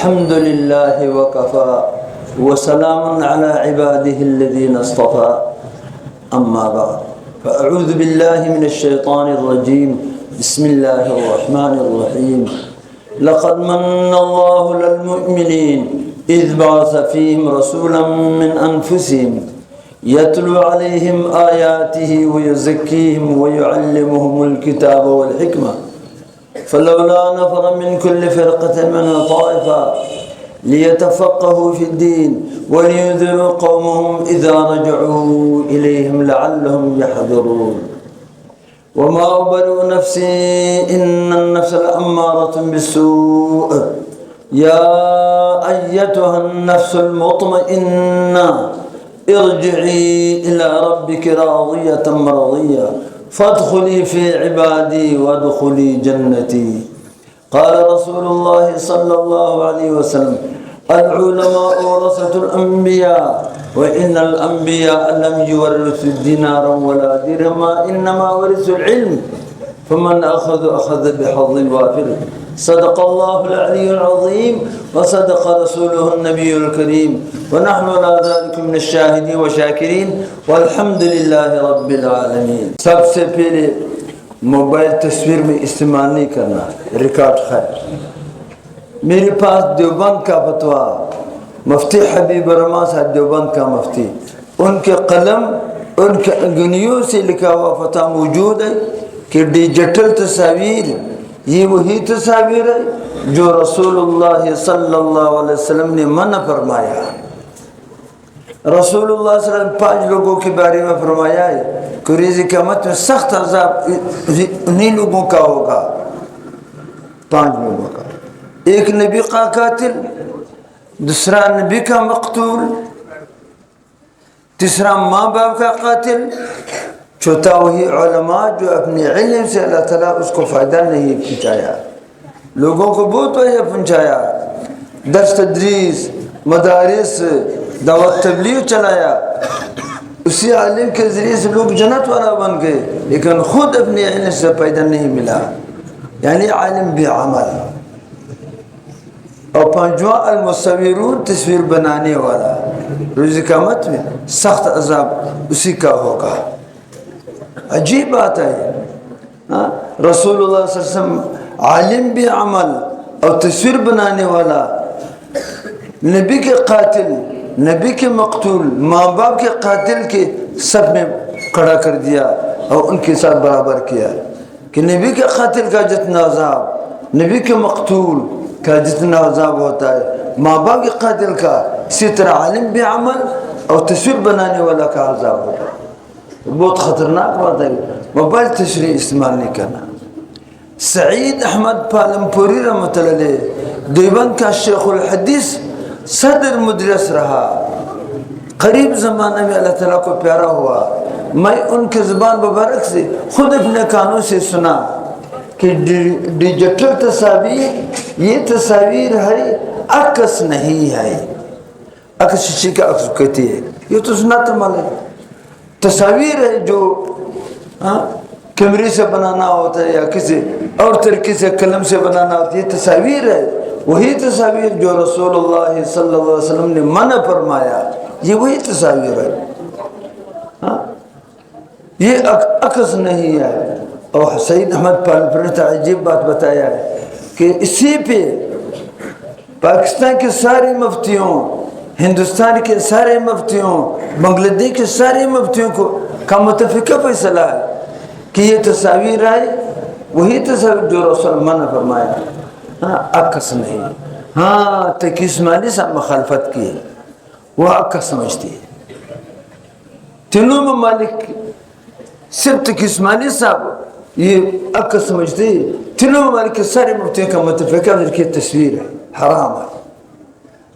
الحمد لله وكفى وسلام على عباده الذين اصطفى أما بعد فأعوذ بالله من الشيطان الرجيم بسم الله الرحمن الرحيم لقد من الله للمؤمنين إذ بعث فيهم رسولا من أنفسهم يتلو عليهم آياته ويزكيهم ويعلمهم الكتاب والحكمة فلولا نفر من كل فرقة من طائفة ليتفقهوا في الدين ولينذروا قومهم إذا رجعوا إليهم لعلهم يحذرون وما أبرئ نفسي إن النفس لأمارة بالسوء يا أيتها النفس المطمئنة ارجعي إلى ربك راضية مرضية فادخلي في عبادي وادخلي جنتي. قال رسول الله صلى الله عليه وسلم العلماء ورثة الأنبياء وإن الأنبياء لم يورثوا دينارا ولا درهما إنما ورثوا العلم فمن أخذ بحظ وافر. صدق الله العلي العظيم وصدق رسوله النبي الكريم ونحن على ذلك من الشاهدين وشاكرين والحمد لله رب العالمين. سب سے پہلے موبائل تصویر میں استعمال نہیں کرنا، ریکارڈ خیر. میرے پاس دیوبند کا فتویٰ مفتی حبیب الرحمن صاحب دیوبند کا مفتی، ان کے قلم ان کے انگلیوں سے لکھا ہوا فتویٰ موجود ہے کہ ڈیجیٹل تصاویر یہ وہی تصاویر ہے جو رسول اللہ صلی اللہ علیہ وسلم نے منع فرمایا. رسول اللہ صلی اللہ علیہ وسلم 5 لوگوں کے بارے میں فرمایا ہے کہ روز قیامت میں سخت عذاب انہیں لوگوں کا ہوگا. 5 لوگوں کا، ایک نبی کا قاتل، دوسرا نبی کا مقتول، تیسرا ماں باپ کا قاتل، چوتھا وہی علماء جو اپنے علم سے اللہ تعالیٰ اس کو فائدہ نہیں پہنچایا، لوگوں کو بہت فائدہ پہنچایا، درس تدریس مدارس دعوت تبلیغ چلایا، اسی عالم کے ذریعے سے لوگ جنت والا بن گئے، لیکن خود اپنے علم سے فائدہ نہیں ملا، یعنی عالم بعمل. اور 5واں المصورون تصویر بنانے والا، روز قیامت میں سخت عذاب اسی کا ہوگا. عجیب بات ہے. رسول اللہ صلی اللہ علیہ وسلم عالم بعمل اور تصویر بنانے والا، نبی کے قاتل، نبی کے مقتول، ماں باپ کے قاتل کے سب میں کھڑا کر دیا اور ان کے ساتھ برابر کیا کہ نبی کے قاتل کا جتنا عذاب، نبی کے مقتول کا جتنا عذاب ہوتا ہے، ماں باپ کے قاتل کا اسی طرح عالم بعمل اور تصویر بنانے والا کا عذاب ہوتا ہے. بہت خطرناک بات ہے. موبائل تصویر استعمال نہیں کرنا. سعید احمد پالمپوری رحمۃ اللہ علیہ دیوبند کا شیخ الحدیث صدر مدرس رہا، قریب زمانہ میں اللہ تعالیٰ کو پیارا ہوا. میں ان کے زبان مبارک سے خود اپنے کانوں سے سنا کہ ڈیجیٹل تصاویر یہ تصاویر ہے، عکس نہیں ہے. عکس شیشے کا عکس کہتی ہے، یہ تو سنا تو مال ہے. تصاویر ہے جو کیمرے سے بنانا ہوتا ہے یا کسی اور طریقے سے قلم سے بنانا ہوتا ہے، یہ تصاویر ہے. وہی تصاویر جو رسول اللہ صلی اللہ علیہ وسلم نے منع فرمایا، یہ وہی تصاویر ہے، یہ عکس نہیں ہے. اور سعید احمد پالپور نے عجیب بات بتایا ہے کہ اسی پہ پاکستان کے سارے مفتیوں، ہندوستان کے سارے مفتیوں، بنگلہ دیش کے سارے مفتیوں کا متفقہ فیصلہ ہے کہ یہ تصاویر ہے وہی تصاویر جو رسول منع فرمایا، عکس نہیں. ہاں تقی اسماعیلی صاحب مخالفت کی ہے، وہ عکس سمجھتی ہے. تینوں ممالک صرف تقی اسماعیلی صاحب یہ عکس سمجھتے ہیں. تینوں ممالک کے سارے مفتیوں کا متفقہ کہ تصویر ہے، حرام ہے.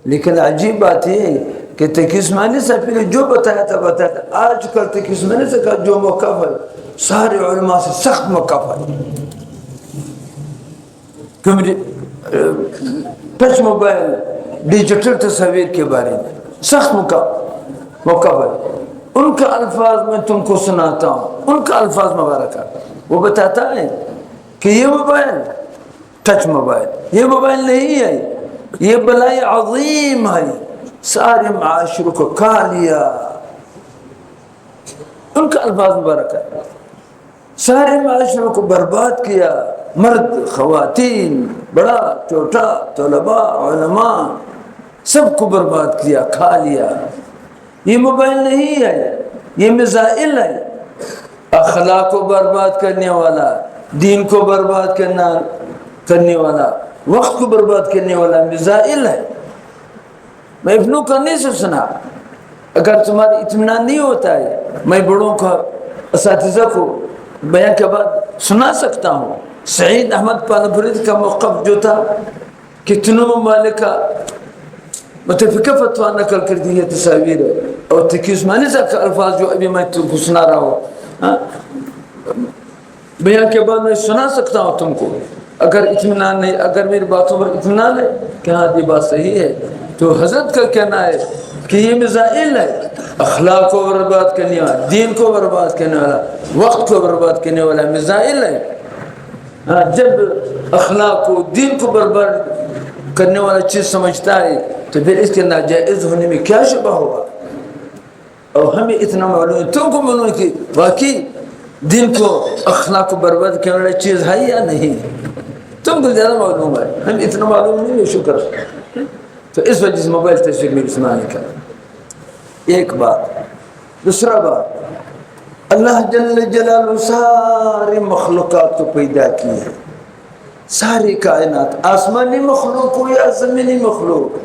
لیکن عجیب بات یہ ہے کہ تقی اسماعیلی صاحب نے جو بتایا تھا بتایا تھا. آج کل تقی اسماعیلی صاحب کا جو موقف ہے سارے علماء سے سخت موقف ہے. ٹچ موبائل ڈیجیٹل تصاویر کے بارے میں سخت موقف ہے. ان کا الفاظ میں تم کو سناتا ہوں، ان کا الفاظ مبارکہ. وہ بتاتا ہے کہ یہ موبائل ٹچ موبائل یہ موبائل نہیں ہے، یہ بلائی عظیم ہے، سارے معاشروں کو کھا لیا. ان کا الفاظ مبارک ہے، سارے معاشروں کو برباد کیا، مرد خواتین بڑا چھوٹا طلباء علماء سب کو برباد کیا، کھا لیا. یہ موبائل نہیں ہے، یہ میزائل ہے، اخلاق کو برباد کرنے والا، دین کو برباد کرنے والا، وقت کو برباد کرنے والا میزائل ہے. میں ابنوں کرنے سے سنا، اگر تمہاری اطمینان نہیں ہوتا ہے میں بڑوں کا اساتذہ کو بیان کے بعد سنا سکتا ہوں. سعید احمد پانپورید کا موقف جو تھا، کتنوں ممالک کا متفقہ فتویٰ نقل کر دی ہے، تصاویر اور تقی عثمانی صاحب کا الفاظ جو ابھی میں تم کو سنا رہا ہوں، بیان کے بعد میں سنا سکتا ہوں تم کو. اگر اطمینان نہیں، اگر میری باتوں پر اطمینان ہے کہ ہاں یہ بات صحیح ہے، تو حضرت کا کہنا ہے کہ یہ میزائل ہے، اخلاق کو برباد کرنے والا، دین کو برباد کرنے والا، وقت کو برباد کرنے والا میزائل ہے. جب اخلاق کو دین کو برباد کرنے والا چیز سمجھتا ہے تو پھر اس کے ناجائز ہونے میں کیا شبہ ہوگا. اور ہمیں اتنا معلوم ہے، تم کو معلوم ہے کہ واقعی دین کو اخلاق کو برباد کرنے والی چیز ہے یا نہیں. تم کو زیادہ معلوم ہے، ہم اتنا معلوم نہیں ہے. شکر. تو اس وجہ سے موبائل تصویر میں اسمانی کا ایک بات. دوسرا بات، اللہ جل جلالہ سارے مخلوقات کو پیدا کی ہے، ساری کائنات، آسمانی مخلوق ہو یا زمینی مخلوق،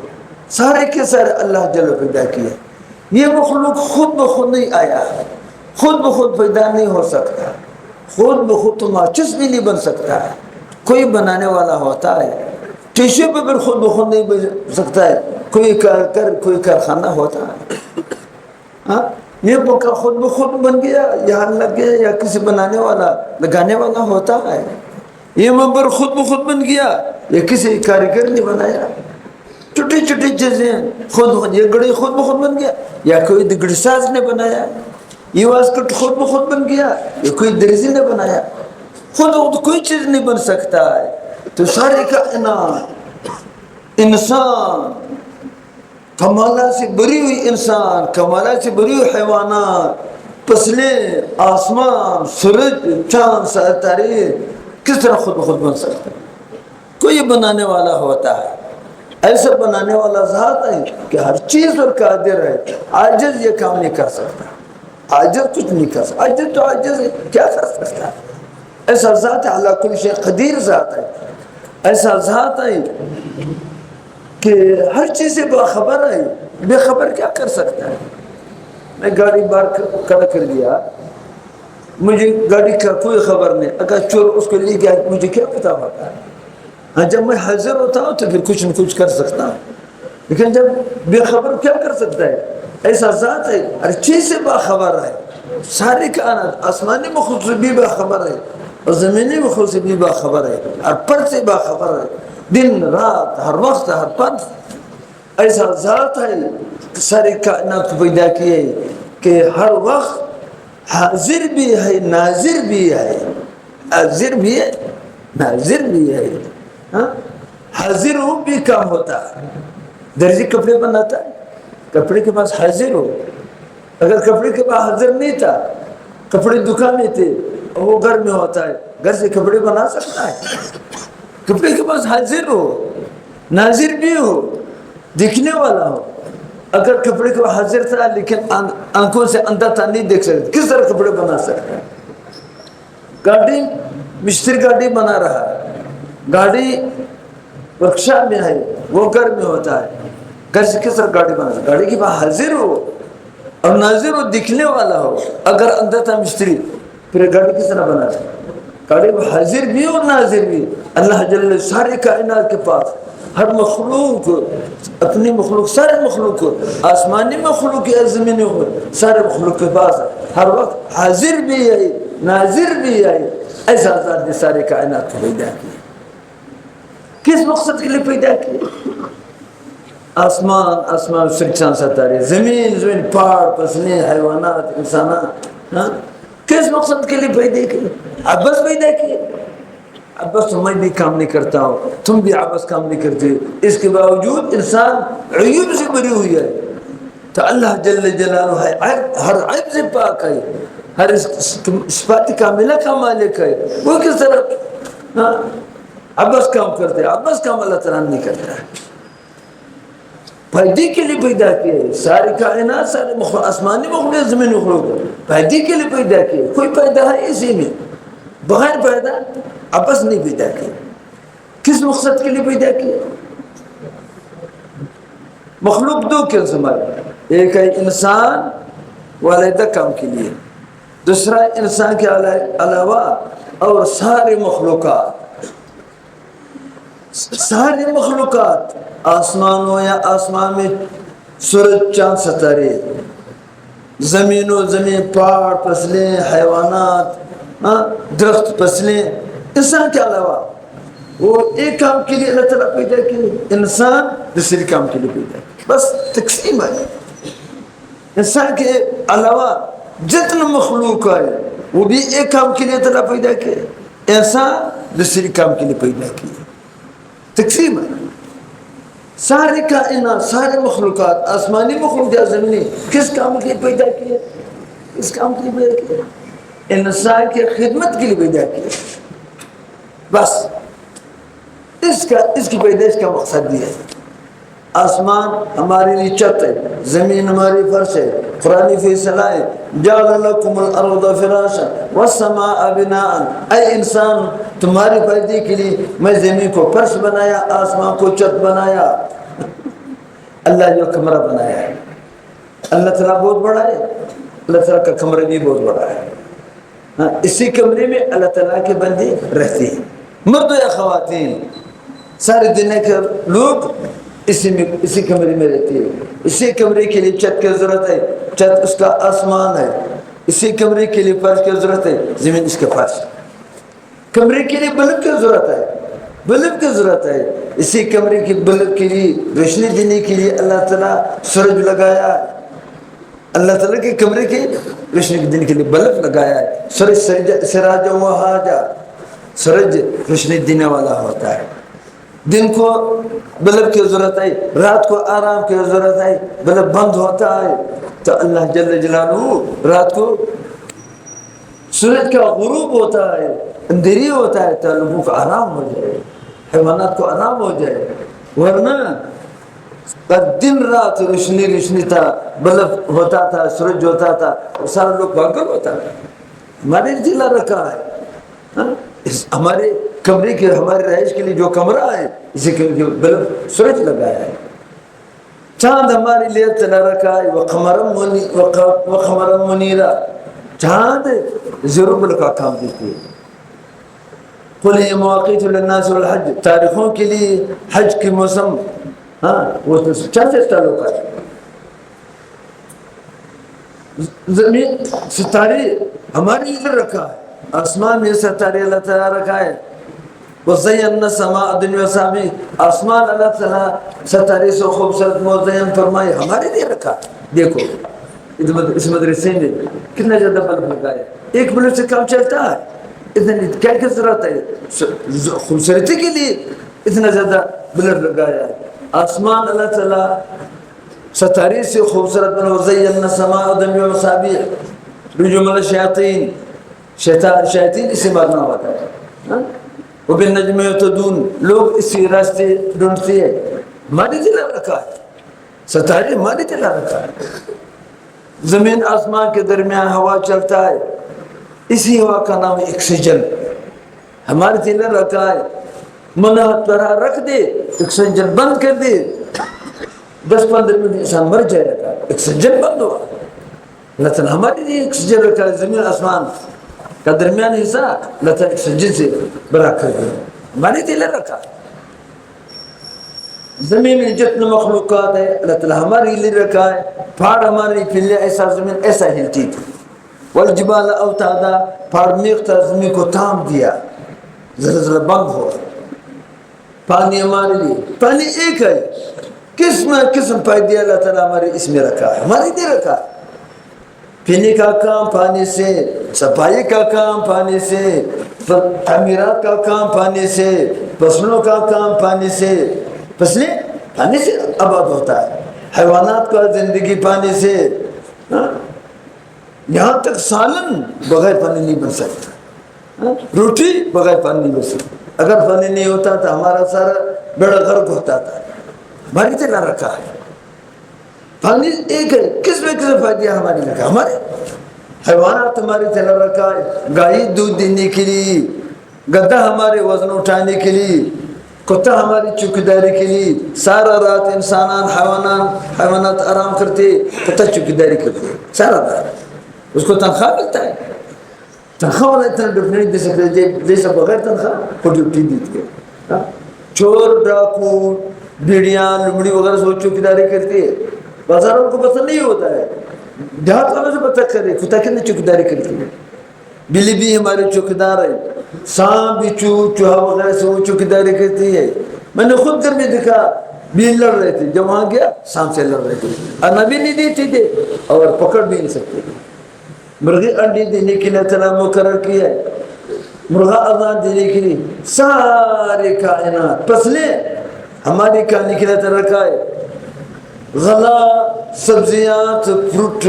سارے کے سارے اللہ جل پیدا کیے. یہ مخلوق خود بخود نہیں آیا، خود بخود پیدا نہیں ہو سکتا، خود بخود تو ماچس بھی نہیں بن سکتا ہے. کوئی بنانے والا ہوتا ہے. ٹیشو پیپر خود بخود نہیں بن سکتا ہے، کوئی کارخانہ ہوتا ہے. یہ مکہ خود بخود بن گیا، یہاں لگ گیا، یا کسی بنانے والا لگانے والا ہوتا ہے. یہ منبر خود بخود بن گیا، یہ کسی کاریگر نے بنایا. چھوٹی چھوٹی چیزیں خود، یہ گڑی خود بخود بن گیا یا کوئی گڑی ساز نے بنایا. یہ واسکٹ خود بخود بن گیا، یہ کوئی درزی نے بنایا. خود کوئی چیز نہیں بن سکتا ہے. تو سارے کائنات، انسان، کمالات سے بری ہوئی انسان، کمالات سے بری ہوئی حیوانات، فصلیں، آسمان، سورج، چاند، ستارے کس طرح خود بخود بن سکتا ہے؟ کوئی بنانے والا ہوتا ہے. ایسا بنانے والا ذات ہے کہ ہر چیز پر قادر ہے. عاجز یہ کام نہیں کر سکتا، عاجز کچھ نہیں کر سکتا. عاجز تو عاجز ہے، کیا کر سکتا ہے؟ ایسا ذات ہے، اللہ کل شیء قدیر ذات ہے. ایسا ذات ہے کہ ہر چیز سے باخبر ہے. بے خبر کیا کر سکتا ہے؟ میں گاڑی بار کھڑا کر دیا، مجھے گاڑی کا کوئی خبر نہیں، اگر چور اس کو لے گیا مجھے کیا پتا ہوتا ہے؟ ہاں، جب میں حاضر ہوتا ہوں تو پھر کچھ نہ کچھ کر سکتا ہوں، لیکن جب بے خبر کیا کر سکتا ہے؟ ایسا ذات ہے ہر چیز سے باخبر ہے. ساری کائنات، آسمانی مخلوق سے بھی باخبر ہے اور زمینی مخلوق سے بھی باخبر ہے، ہر پر سے باخبر ہے، دن رات، ہر وقت، ہر پل. ایسا ذات ہے ساری کائنات کو پیدا کیے کہ ہر وقت حاضر بھی ہے، ناظر بھی ہے. حاضر بھی ہے، ناظر بھی ہے. حاضر ہو بھی کام ہوتا ہے. درزی کپڑے بناتا ہے، کپڑے کے پاس حاضر ہو. اگر کپڑے کے پاس حاضر نہیں تھا، کپڑے دکان میں تھے، وہ گھر میں ہوتا ہے، گھر سے کپڑے بنا سکتا ہے. کپڑے کے پاس حاضر ہو، ناظر بھی ہو، دیکھنے والا ہو. اگر کپڑے کے پاس حاضر تھا لیکن آنکھوں سے اندھا تھا، نہیں دیکھ سکتا، کس طرح کپڑے بنا سکتا ہے؟ گاڑی، مستری گاڑی بنا رہا ہے، گاڑی ورکشاپ میں ہے، وہ گھر میں ہوتا ہے، گھر سے کس طرح گاڑی بنا سکتا؟ گاڑی کے پاس حاضر ہو اور ناظر ہو، دکھنے والا ہو. اگر اندھا تھا مستری، پھر گاڑی کس طرح بنا سکتا؟ گاڑی میں حاضر بھی اور ناظر بھی. اللہ جل سارے کائنات کے پاس، ہر مخلوق، اپنی مخلوق، سارے مخلوق، آسمانی مخلوق یا زمینی مخلوق، سارے مخلوق کے پاس ہر وقت حاضر بھی ہے، ناظر بھی ہے. ایسا ذات نے سارے کائنات کو پیدا کیا. کس مقصد کے لیے پیدا کیا؟ آسمان سرچان ستارے، زمین، پہاڑ، فصلیں، حیوانات، انسانات، کس مقصد کے لیے پیدا کیے؟ عبث پیدا کیے؟ عباس میں بھی کام نہیں کرتا ہوں، تم بھی عباس کام نہیں کرتے، اس کے باوجود انسان عیوب سے بری ہوئی ہے. تو اللہ جل جلالہ ہے، ہر عیب سے پاک ہے، ہر صفات کاملہ کا مالک ہے. وہ کس طرح عباس کام کرتے ہیں؟ عباس کام اللہ تعالیٰ نہیں کرتا ہے. فائدے کے لیے پیدا کیے ساری کائنات، سارے آسمانی مخلوق، زمین مخلوق فائدے کے لیے پیدا کیے. کوئی پیدا ہے اسی میں، بغیر پیدا عباس نہیں پیدا کیے. کس مقصد کے لیے پیدا کیے؟ مخلوق دو قسم ہے، ایک ہے انسان والدہ کام کے لیے، دوسرا انسان کے علاوہ اور سارے مخلوقات. سارے مخلوقات آسمانوں یا آسمان میں سورج چاند ستارے، زمین و زمین، پہاڑ فصلیں، حیوانات، درخت فصلیں، انسان کے علاوہ وہ ایک کام کے لیے اللہ تعالیٰ پیدا کیے، انسان دوسرے کام کے لیے پیدا کیے. بس تقسیم ہے. انسان کے علاوہ جتنے مخلوق ہے وہ بھی ایک کام کے لیے تعالیٰ پیدا کیے، انسان دوسرے کام کے لیے پیدا کیے. تقسیم ہے. سارے کائنات، سارے مخلوقات، آسمانی مخلوق یا زمینی، کس کام کے لیے پیدا کیے؟ کس کام کے لیے پیدا کیے؟ انسان کی خدمت کے لیے پیدا کیے. بس اس کی پیدائش کا مقصد یہ ہے. آسمان ہمارے لیے چھت ہے، زمین ہماری فرش ہے. قرآن فیصلہ ہے، جعل لکم الارض فراشا والسماء بناء. اے انسان، تمہارے فائدے کے لیے میں زمین کو فرش بنایا، آسمان کو چھت بنایا. اللہ جو کمرہ بنایا ہے، اللہ تعالیٰ بہت بڑا ہے، اللہ تعالیٰ کا کمرہ بھی بہت بڑا ہے. اسی کمرے میں اللہ تعالیٰ کے بندے رہتے ہیں، مرد یا خواتین، سارے دنیا کے لوگ اسی کمرے میں رہتے ہیں. اسی کمرے کے لیے چھت کی ضرورت ہے، چھت اس کا آسمان ہے. اسی کمرے کے لیے فرش کی ضرورت ہے، زمین اس کا فرش. کمرے کے لیے بلب کی ضرورت ہے، بلب کی ضرورت ہے. اسی کمرے کی بلب کے لیے روشنی دینے کے لیے اللہ تعالیٰ سورج لگایا ہے. اللہ تعالیٰ کے کمرے کی روشنی دینے کے لیے بلب لگایا ہے. سورج سراج وہاجا، سورج روشنی دینے والا ہوتا ہے. دن کو بلب کی ضرورت ہے، رات کو آرام کی ضرورت ہے، بلب بند ہوتا ہے. تو اللہ جل جلالہ رات کو سورج کا غروب ہوتا ہے، اندھیری ہوتا ہے، تو لوگوں کو آرام ہو جائے، حیوانات کو آرام ہو جائے. ورنہ دن رات روشنی تھا، بلب ہوتا تھا، سورج ہوتا تھا، سارے لوگ پاگل ہوتا تھا. ہمارے دل رکھا ہے، ہمارے کمرے کے، ہمارے رہائش کے لیے جو کمرہ ہے، اسی کے بلب سورج لگایا ہے. چاند ہمارے لیے چلا رکھا ہے، وقمرا منیرا. چاند ضرور بلب کا کام دیتی ہے. قل هي مواقیت للناس والحج، تاریخوں کے لیے، حج کے موسم، وہ چاند سے تعلق ہے. زمین ستارے ہمارے لیے رکھا ہے، آسمان میں ستارے اللہ تعالیٰ رکھا ہے. وَزَيَّنَّا السَّمَاءَ الدُّنْيَا بِمَصَابِيحَ، آسمان اللہ تعالیٰ ستارے سے خوبصورت مزین فرمائے، ہمارے لیے رکھا. دیکھو اس مدرسے میں کتنا زیادہ بلب لگا ہے، ایک بلب سے کام چلتا ہے. اتنی کیا ضرورت ہے خوبصورتی کے لیے اتنا زیادہ بلب لگایا ہے. آسمان اللہ تعالیٰ ستارے سے خوبصورت بنا. وَزَيَّنَّا السَّمَاءَ الدُّنْيَا بِمَصَابِيحَ لِيُضِلَّ الشَّيَاطِينَ، شیطان اسے مارنا ہوتا ہے. وَبِالنَّجْمِ يَهْتَدُونَ، لوگ اسی راستے ڈھونڈتے ہیں. ہمارے دل رکھا ہے، ستارے ہمارے دل رکھا ہے. زمین آسمان کے درمیان ہوا چلتا ہے، اسی ہوا کا نام ہے آکسیجن. ہمارے دل رکھا ہے. منہ پر رکھ دے، آکسیجن بند کر دے، 10-15 منٹ انسان مر جائے گا، آکسیجن بند ہوا. اللہ تعالیٰ ہمارے لیے آکسیجن رکھا ہے. زمین آسمان کا درمیان حصہ اللہ تعالیٰ آکسیجن سے بھرا کر دیا، ہمارے دل رکھا. زمین میں جتنے مخلوقات ہے اللہ تعالیٰ ہمارے لیے رکھا ہے. پہاڑ ہمارے لیے ایسا، زمین ایسا ہلتی تھی. والجبال اوتادا، پہاڑ میخ تھا، زمین کو تھام دیا، زلزلہ بند ہوا. پانی ہمارے لیے، پانی ایک ہے، قسم قسم فائدے اللہ تعالیٰ ہمارے اس میں رکھا ہے، ہمارے لیے رکھا ہے. پینے کا کام پانی سے، صفائی کا کام پانی سے، تعمیرات کا کام پانی سے، فصلوں کا کام پانی سے، فصلیں پانی سے آباد ہوتا ہے، حیوانات کا زندگی پانی سے، یہاں تک سالن بغیر پانی نہیں بن سکتا، روٹی بغیر پانی نہیں بن سکتی۔ اگر پانی نہیں ہوتا تو ہمارا سارا بیڑا غرق ہوتا تھا۔ ہماری طرح رکھا ہے پانی ایک ہے، کس میں کس فائدہ ہماری لگا، ہمارے حیوانات ہماری طرح رکھا ہے، گائے دودھ دینے کے لیے، گدھا ہمارے وزن اٹھانے کے لیے، کتا ہماری چوکیداری کے لیے، سارا رات حیوانات آرام کرتے، کتا چوکیداری کرتے سارا رات، اس کو تنخواہ ملتا ہے، تنخواہ والا اتنا ڈیوٹی نہیں دے سکتے جیسا بغیر تنخواہ کو ڈیوٹی دیتی ہے۔ چور ڈاکو بیڑیاں لمڑی وغیرہ سے چوکیداری کرتی ہے، بازاروں کو پسند نہیں ہوتا ہے، دیہات والوں سے پتہ کرے کتا کتنی چوکیداری کرتی ہے، بلی بھی ہماری چوکیدار ہے، سانپ بچھو چوہا وغیرہ سے وہ چوکیداری کرتی ہے۔ میں نے خود گھر میں دیکھا بیل لڑ رہے تھے، جب وہاں گیا سانپ سے لڑ رہے تھے، انا بھی نہیں دیتی تھے اور پکڑ بھی نہیں سکتے۔ مرغی انڈی دینے کے لیے تعالیٰ مقرر کیا ہے، مرغا اذان دینے کے لیے، سارے کائنات فصلیں ہماری کھانے کے لیے تعالیٰ رکھا ہے، غلہ سبزیاں فروٹ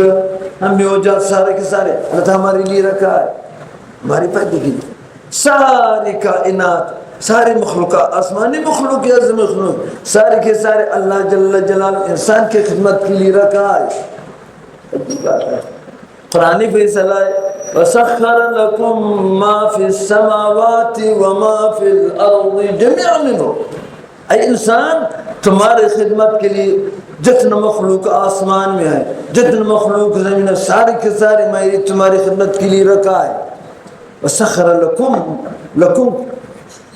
میوجات سارے کے سارے اللہ تعالیٰ ہمارے لیے رکھا ہے، ہماری فائدے کے لیے۔ ساری کائنات، سارے مخلوقات، آسمانی مخلوق یا زمین مخلوق، سارے کے سارے اللہ جل جلالہ انسان کی خدمت کے لیے رکھا ہے۔ قرآنی فیصلہ ہے وَسَخَّرَ لَكُم مَّا فِي السَّمَاوَاتِ وَمَا فِي الْأَرْضِ جَمِيعًا مِّنْهُ، اے انسان تمہارے خدمت کے لیے جتنا مخلوق آسمان میں ہے، جتنا مخلوق زمین ہے، سارے کے سارے میں تمہاری خدمت کے لیے رکھا ہے۔ وَسَخَّرَ لَكُم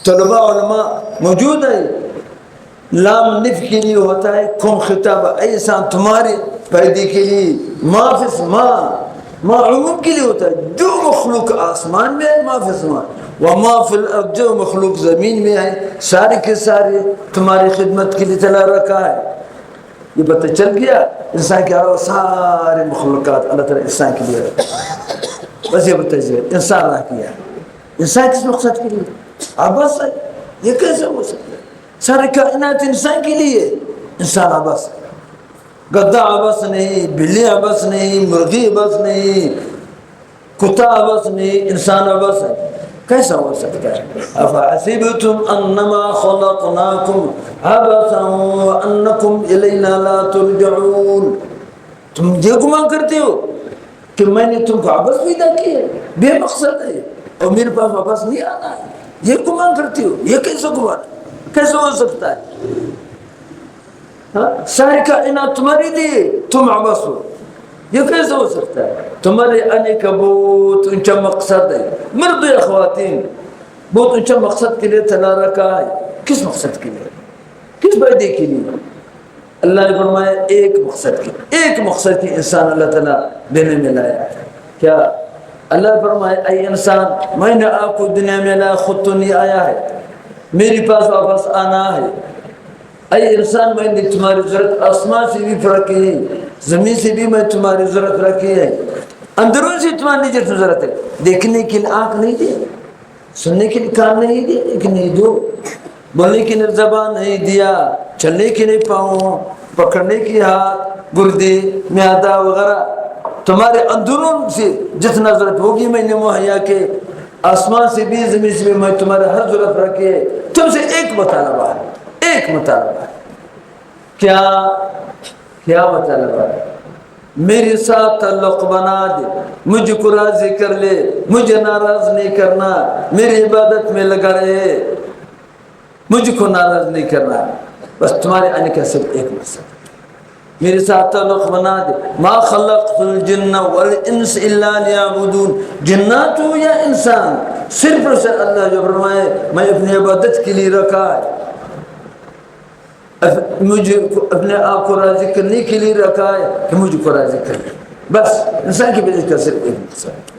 طلباء علماء موجود ہے، لام نف کے لیے ہوتا ہے، کم خطاب اے انسان تمہارے فائدے کے لیے، ما فی ما عموم کے لیے ہوتا ہے، جو مخلوق آسمان میں ہے ما فی السماء وما فی الارض، جو مخلوق زمین میں ہے سارے کے سارے تمہاری خدمت کے لیے چلا رکھا ہے۔ یہ پتہ چل گیا انسان کے علاوہ سارے مخلوقات اللہ تعالیٰ انسان کے لیے رکھا، بس یہ پتہ چل انسان رکھ کیا، انسان کس مقصد کے لیے؟ عباس ہے، یہ کیسے ہو سکتا ہے؟ سارے کائنات انسان کے لیے، انسان عباس ہے، گدھا عباس نہیں، بلی عباس نہیں، مرغی عباس نہیں، کتا عباس نہیں، انسان عباس ہے، کیسا ہو سکتا ہے؟ افحسبتم انما خلقناکم عبثا وانکم الینا لا ترجعون، تم یہ گمان کرتے ہو کہ میں نے تم کو عبث پیدا کیا ہے، بے مقصد ہے اور میرے پاس واپس نہیں آنا ہے، یہ گمان کرتے ہو؟ یہ کیسا گمان کیسے ہو سکتا ہے؟ ساری کائنات تمہاری لیے، تم عبث ہو، یہ کیسے ہو سکتا ہے؟ تمہارے آنے کا بہت اونچا مقصد ہے، مرد یا خواتین، بہت اونچا مقصد کے لیے چلا رکھا ہے۔ کس مقصد کے لیے؟ کس فائدے کے لیے؟ اللہ نے فرمایا ایک مقصد کے، ایک مقصد کی انسان اللہ تعالیٰ دینے میں لایا ہے۔ کیا؟ اللہ نے فرمایا اے انسان میں نے آپ کو دنیا میں لایا، خود تو نہیں آیا ہے، میرے پاس واپس آنا ہے۔ اے انسان میں نے تمہاری ضرورت آسمان سے بھی رکھی ہے، زمین سے بھی میں تمہاری ضرورت رکھی ہے، اندرون سے تمہاری ضرورت ہے، دیکھنے کے لیے آنکھ نہیں دی، سننے کے لیے کان نہیں دیا، ایک نہیں دو، بولنے کے لیے زبان نہیں دیا، چلنے کے لیے پاؤں، پکڑنے کی ہاتھ، گردے، معدہ وغیرہ، تمہارے اندرون سے جتنا ضرورت ہوگی میں نے مہیا کے، آسمان سے بھی زمین سے بھی میں تمہارے ہر ضرورت رکھی ہے، تم سے ایک مطالبہ ہے، ایک مطالبہ ہے۔ کیا مطالبہ ہے؟ میرے ساتھ تعلق بنا دے، مجھ کو راضی کر لے، مجھے ناراض نہیں کرنا، میری عبادت میں لگا رہے، مجھ کو ناراض نہیں کرنا، بس تمہارے آنے کا صرف ایک مقصد، میرے ساتھ تعلق بنا دے۔ ما خلقت الجن والانس الا لیعبدون، جنات ہو یا انسان، صرف سے اللہ جو فرمائے میں اپنی عبادت کے لیے رکھا ہے، مجھے اپنے آپ کو راضی کرنے کے لیے رکھا ہے کہ مجھ کو راضی کر لے، بس انسان کی وجہ کا صرف ایک مقصد۔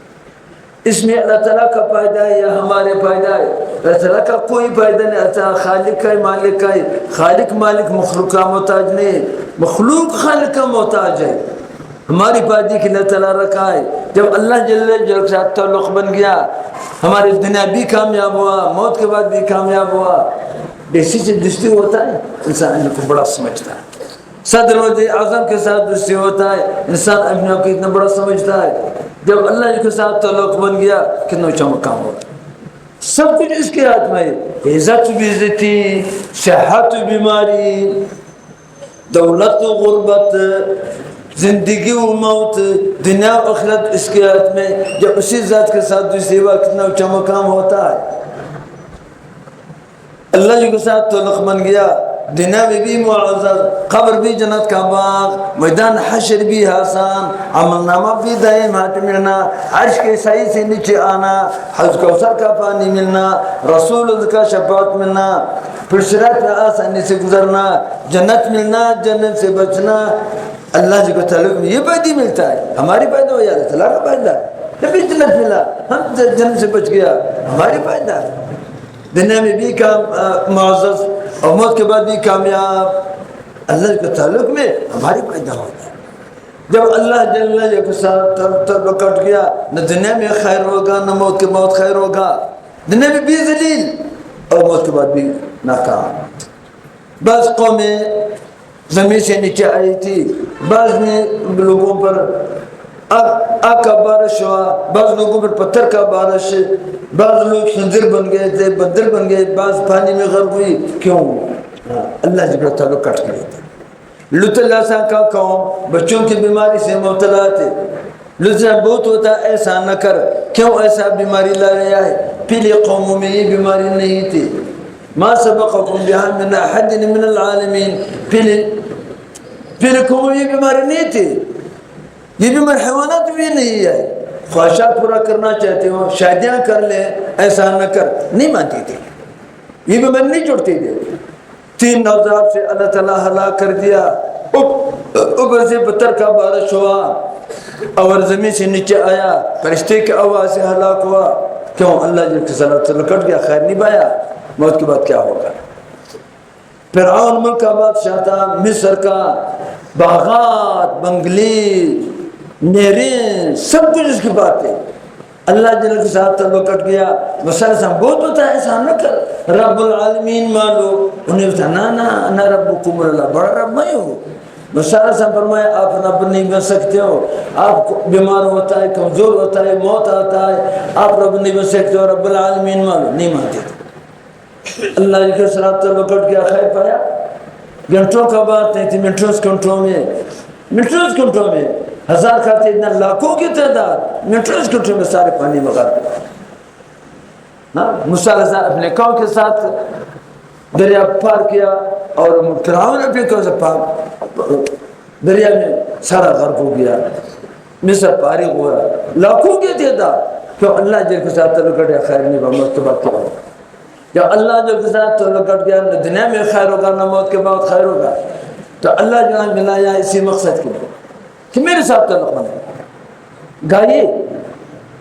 اس میں اللہ تعالیٰ کا فائدہ ہے یا ہمارے فائدہ ہے؟ اللہ تعالیٰ کا کوئی فائدہ نہیں، اللہ تعالیٰ خالق کا ہے، مالک کا ہے، خالق مالک مخلوق کا محتاج نہیں، مخلوق خالق کا محتاج ہے۔ ہماری پاجی کے اللہ تعالیٰ رکھا ہے. جب اللہ جل جلالہ کے ساتھ تعلق بن گیا ہماری دنیا بھی کامیاب ہوا, موت کے بعد بھی کامیاب ہوا. اسی سے دوستی ہوتا ہے انسان اپنے کو بڑا سمجھتا ہے. صدر وزیر اعظم کے ساتھ دوستی ہوتا ہے انسان اپنے کو اتنا بڑا سمجھتا ہے. جب اللہ کے ساتھ تعلق بن گیا کتنا اونچا مقام ہوگا. سب کچھ اس کے ہاتھ میں ہے. عزت و عزتی, صحت و بیماری, دولت و غربت, زندگی و موت, دنیا و آخرت اس کے ہاتھ میں. جب اسی ذات کے ساتھ دوسری بار کتنا اونچا مقام ہوتا ہے. اللہ کے ساتھ تعلق بن گیا دنیا میں بھی معزز, قبر بھی جنت کا باغ, میدان حشر بھی آسان, عمل نامہ بھی دائم ہاتھ ملنا, عرش کے سائے سے نیچے آنا, حوض کوثر کا پانی ملنا, رسول اللہ کا شفاعت ملنا, پھر صراط میں آسانی سے گزرنا, جنت ملنا, جنت سے بچنا. اللہ جی کو تعلق میں یہ فائدہ ملتا ہے. ہماری فائدہ ہو یا اللہ تعالیٰ کا فائدہ ہے. جب جنت ملا ہم جنت سے بچ گیا ہماری فائدہ ہے. دنیا میں بھی معزز اور موت کے بعد بھی کامیاب. اللہ کے تعلق میں ہماری فائدہ ہوتا ہے. جب اللہ جل جلالہ کے ساتھ تعلق کٹ گیا نہ دنیا میں خیر ہوگا نہ موت کے موت خیر ہوگا. دنیا میں بھی ذلیل اور موت کے بعد بھی ناکام. بعض قومیں زمین سے نیچے آئی تھی, بعض نے لوگوں پر آگ کا بارش ہوا, بعض لوگوں پر پتھر کا بارش, بعض لوگ خنزیر بن گئے تھے, بندر بن گئے, بعض پانی میں غرق ہوئی. کیوں؟ اللہ جل تعلق کٹ گئے تھے. لوط علیہ السلام کا قوم بچوں کی بیماری سے مبتلا تھے. لوط علیہ السلام بہت ہوتا ایسا نہ کر, کیوں ایسا بیماری لا رہا ہے؟ پہلے قوموں میں یہ بیماری نہیں تھی. ما سبقکم بها من احد من العالمین, پہلے قوموں میں یہ بیماری نہیں تھی. یہ بیماری حیوانات بھی نہیں ہے. خواہشات پورا کرنا چاہتے ہو شادیاں کر لیں, ایسا نہ کر, نہیں مانتی تھی. یہ بیماری نہیں چھوڑتی تھی. 3 نوزاد سے اللہ تعالیٰ ہلاک کر دیا. اوپر سے پتھر کا بارش ہوا اور زمین سے نیچے آیا, فرشتے کی آواز سے ہلاک ہوا. کیوں؟ اللہ جل کے ساتھ کٹ گیا, خیر نہیں پایا. موت کے بعد کیا ہوگا؟ فرعون ملک کا بادشاہ تھا, مصر کا, باغات, بنگلی, نہریں, سب کچھ اس کی بات ہے. اللہ جل کے ساتھ تعلق کٹ گیا. مسئلہ سام بہت ہوتا ہے, ایسا نہ کر, رب العالمین مانو. انہیں بتا نا ربکم اللہ, بڑا رب میں ہوں. مسئلہ سام فرمایا آپ رب نہیں بن سکتے ہو. آپ بیمار ہوتا ہے, کمزور ہوتا ہے, موت آتا ہے, آپ رب نہیں بن سکتے ہو. رب العالمین مانو, نہیں مانتے تھے. اللہ جل کے ساتھ تعلق کٹ گیا, خیر پایا. گھنٹوں کا بات نہیں تھی, منٹوں میں 1000 کھاتے اتنا لاکھوں کی تعداد, منٹوں میں سارے پانی میں غرق ہو. موسیٰ علیہ السلام اپنے قوم کے ساتھ دریا پار کیا اور فرعون اپنے قوم سے پار دریا میں سارا غرق ہو گیا. مصر فارغ ہوا, لاکھوں کی تعداد. کیوں؟ اللہ جل کے ساتھ تعلق کٹ گیا, خیر نہیں ہوا. موت کے بعد کیا ہوگا؟ جب اللہ جل کے ساتھ تعلق کٹ گیا نہ دنیا میں خیر ہوگا نہ موت کے بعد خیر ہوگا. تو اللہ جل ملایا اسی مقصد کے لیے کہ میرے ساتھ تعلق بنے. گائے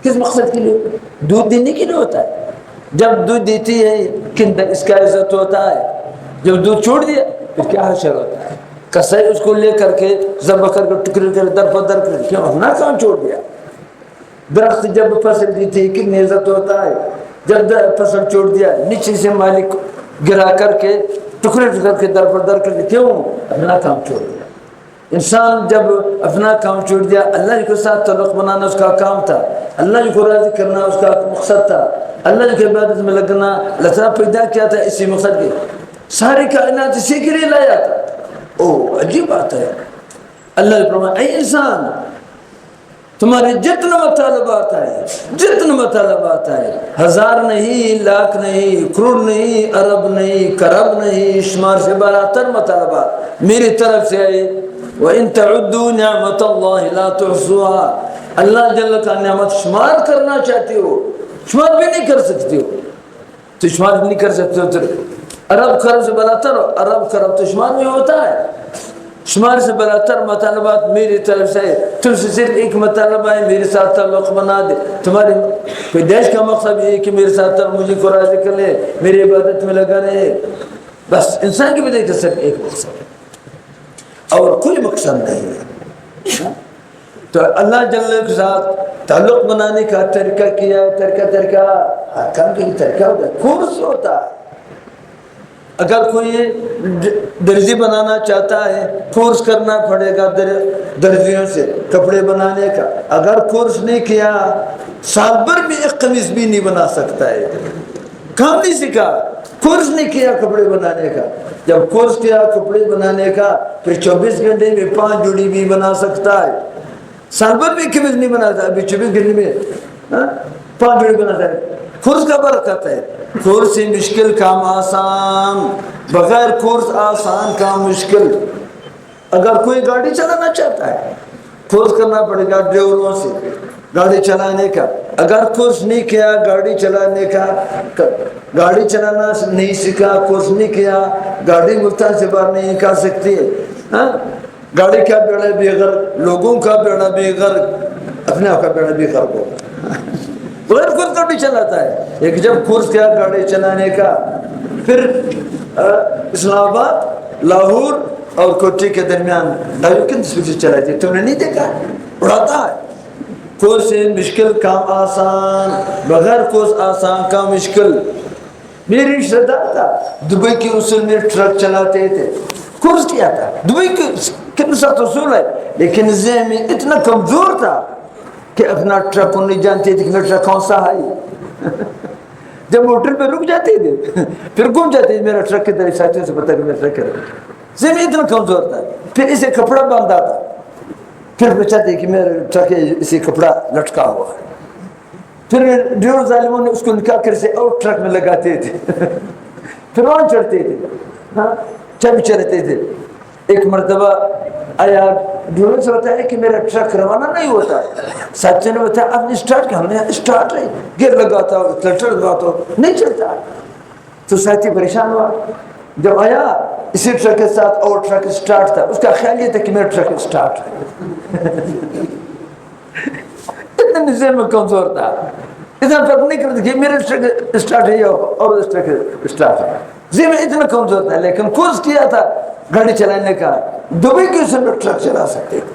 کس مقصد کے لیے؟ دودھ دینے کے لیے ہوتا ہے. جب دودھ دیتی ہے کندر اس کا عزت ہوتا ہے. جب دودھ چھوڑ دیا پھر کیا حشر ہوتا ہے. کسائی اس کو لے کر کے ذبح کر کے ٹکڑے کر در پر در کر, کیوں اپنا کام چھوڑ دیا. درخت جب فصل دیتی ہے کتنی عزت ہوتا ہے. جب فصل چھوڑ دیا نیچے سے مالک گرا کر کے ٹکڑے کے در پر در کر کے, کیوں اپنا کام چھوڑ دیا. انسان جب اپنا کام چھوڑ دیا, اللہ کے ساتھ تعلق بنانا اس کا کام تھا, اللہ کو راضی کرنا اس کا مقصد تھا, اللہ کی عبادت میں لگنا. اللہ تعالیٰ پیدا کیا تھا اسی مقصد کے, ساری کائنات اسی کے لیے لایا تھا. او عجیب بات ہے. اللہ نے فرمایا اے انسان تمہارے جتنا مطالبات ہے 1000 نہیں, لاکھ نہیں, کروڑ نہیں, ارب نہیں, کرب نہیں, شمار سے بالاتر مطالبات میری طرف سے آئے. وَإِن تَعُدُّوا نِعْمَةَ اللَّهِ لَا تُحْصُوهَا. اللہ جل کا نعمت شمار کرنا چاہتے ہو, شمار بھی نہیں کر سکتے ہو. تو شمار بھی نہیں کر سکتے ہو. ارب کرب سے بالاتر, ارب کرب تو شمار میں ہوتا ہے. شمار سے بالاتر مطالبات میری طرف سے. تم سے صرف ایک مطالبہ ہے, میرے ساتھ تعلق بنا دے. تمہاری پیدائش کا مقصد یہ ہے کہ میرے ساتھ مجھے کو راضی کر لے, میری عبادت میں لگا رہے. بس انسان کی پیدائش کا صرف ایک مقصد ہے اور کوئی مقصد نہیں ہے. تو اللہ جل کے ساتھ تعلق بنانے کا طریقہ کیا ہے، طریقہ کام کے طریقہ ہوتا ہے، کورس ہوتا ہے۔ اگر کوئی درزی بنانا چاہتا ہے کورس کرنا پڑے گا درزیوں سے کپڑے بنانے کا، اگر کورس نہیں کیا سال بھر بھی ایک قمیص بھی نہیں بنا سکتا ہے، کام نہیں سیکھا، کورس نہیں کیا کپڑے بنانے کا۔ جب کورس کیا کپڑے بنانے کا پھر 24 گھنٹے میں 5 جوڑی بھی بنا سکتا ہے، سال بھر بھی قمیص نہیں بناتا، ابھی 24 گھنٹے میں 5 جوڑی بناتا ہے۔ کورس کا برکت ہے، کورس سے مشکل کام آسان، بغیر کورس آسان کام مشکل۔ اگر کوئی گاڑی چلانا چاہتا ہے کورس کرنا پڑے گا ڈرائیوروں سے گاڑی چلانے کا، اگر کورس نہیں کیا گاڑی چلانے کا، گاڑی چلانا نہیں سیکھا، کورس نہیں کیا، گاڑی ملتان سے باہر نہیں نکال سکتی ہے۔ گاڑی کا بیڑا بھی غرق، لوگوں کا بیڑا بھی غرق، اپنے آپ کا بیڑا بھی غرق ہو، بغیر کورس گاڑی چلاتا ہے۔ ایک جب کورس کیا گاڑی چلانے کا، پھر اسلام آباد لاہور اور کوٹھی کے درمیان ڈائیوکن سپیڈ چلاتی ہے، تم نے نہیں دیکھا، اڑاتا ہے۔ کورس سے مشکل کام آسان، بغیر کورس آسان کام مشکل۔ میری رشتہ دار تھا دبئی کے اصول میں ٹرک چلاتے تھے، کورس کیا تھا، دبئی کے کتنے سخت اصول ہے، لیکن ذہن میں اتنا کمزور تھا کہ اپنا ٹرک کو نہیں جانتے تھے کہ میرا ٹرک کون سا ہے۔ جب موٹر پہ رک جاتے تھے پھر گم جاتے تھے، میرا ٹرک کدھر ہے، ساتھیوں سے پتہ کہ میرا ٹرک ہے، ذہن اتنا کمزور تھا۔ پھر اسے کپڑا باندھا تھا، پھر بچاتے کہ میرا ٹرک ہے، اسے کپڑا لٹکا ہوا ہے۔ پھر ڈرائیور ظالموں نے اس کو نکال کر اسے اور ٹرک میں لگاتے تھے، پھر وہاں چڑھتے تھے، چل چلتے تھے۔ ایک مرتبہ آیا ڈرائیور سے بتایا کہ میرا ٹرک روانہ نہیں ہوتا، ساتھیوں نے بتایا آپ نے اسٹارٹ کیا، ہم نے اسٹارٹ نہیں، گیئر لگاتا ہو کلچر لگاتا ہو نہیں چلتا۔ تو ساتھی پریشان ہوا، جب آیا اسی ٹرک کے ساتھ اور ٹرک اسٹارٹ تھا، اس کا خیال یہ تھا کہ میرا ٹرک اسٹارٹ ہے۔ اتنا نظام میں کمزور تھا، اتنا فرق نہیں کرتا کہ میرا ٹرک اسٹارٹ ہے اور اس ٹرک اسٹارٹ ہے، ذہن میں اتنا کمزور تھا۔ لیکن کورس کیا تھا گاڑی چلانے کا، دبئی کے اسے میں ٹرک چلا سکتے تھے۔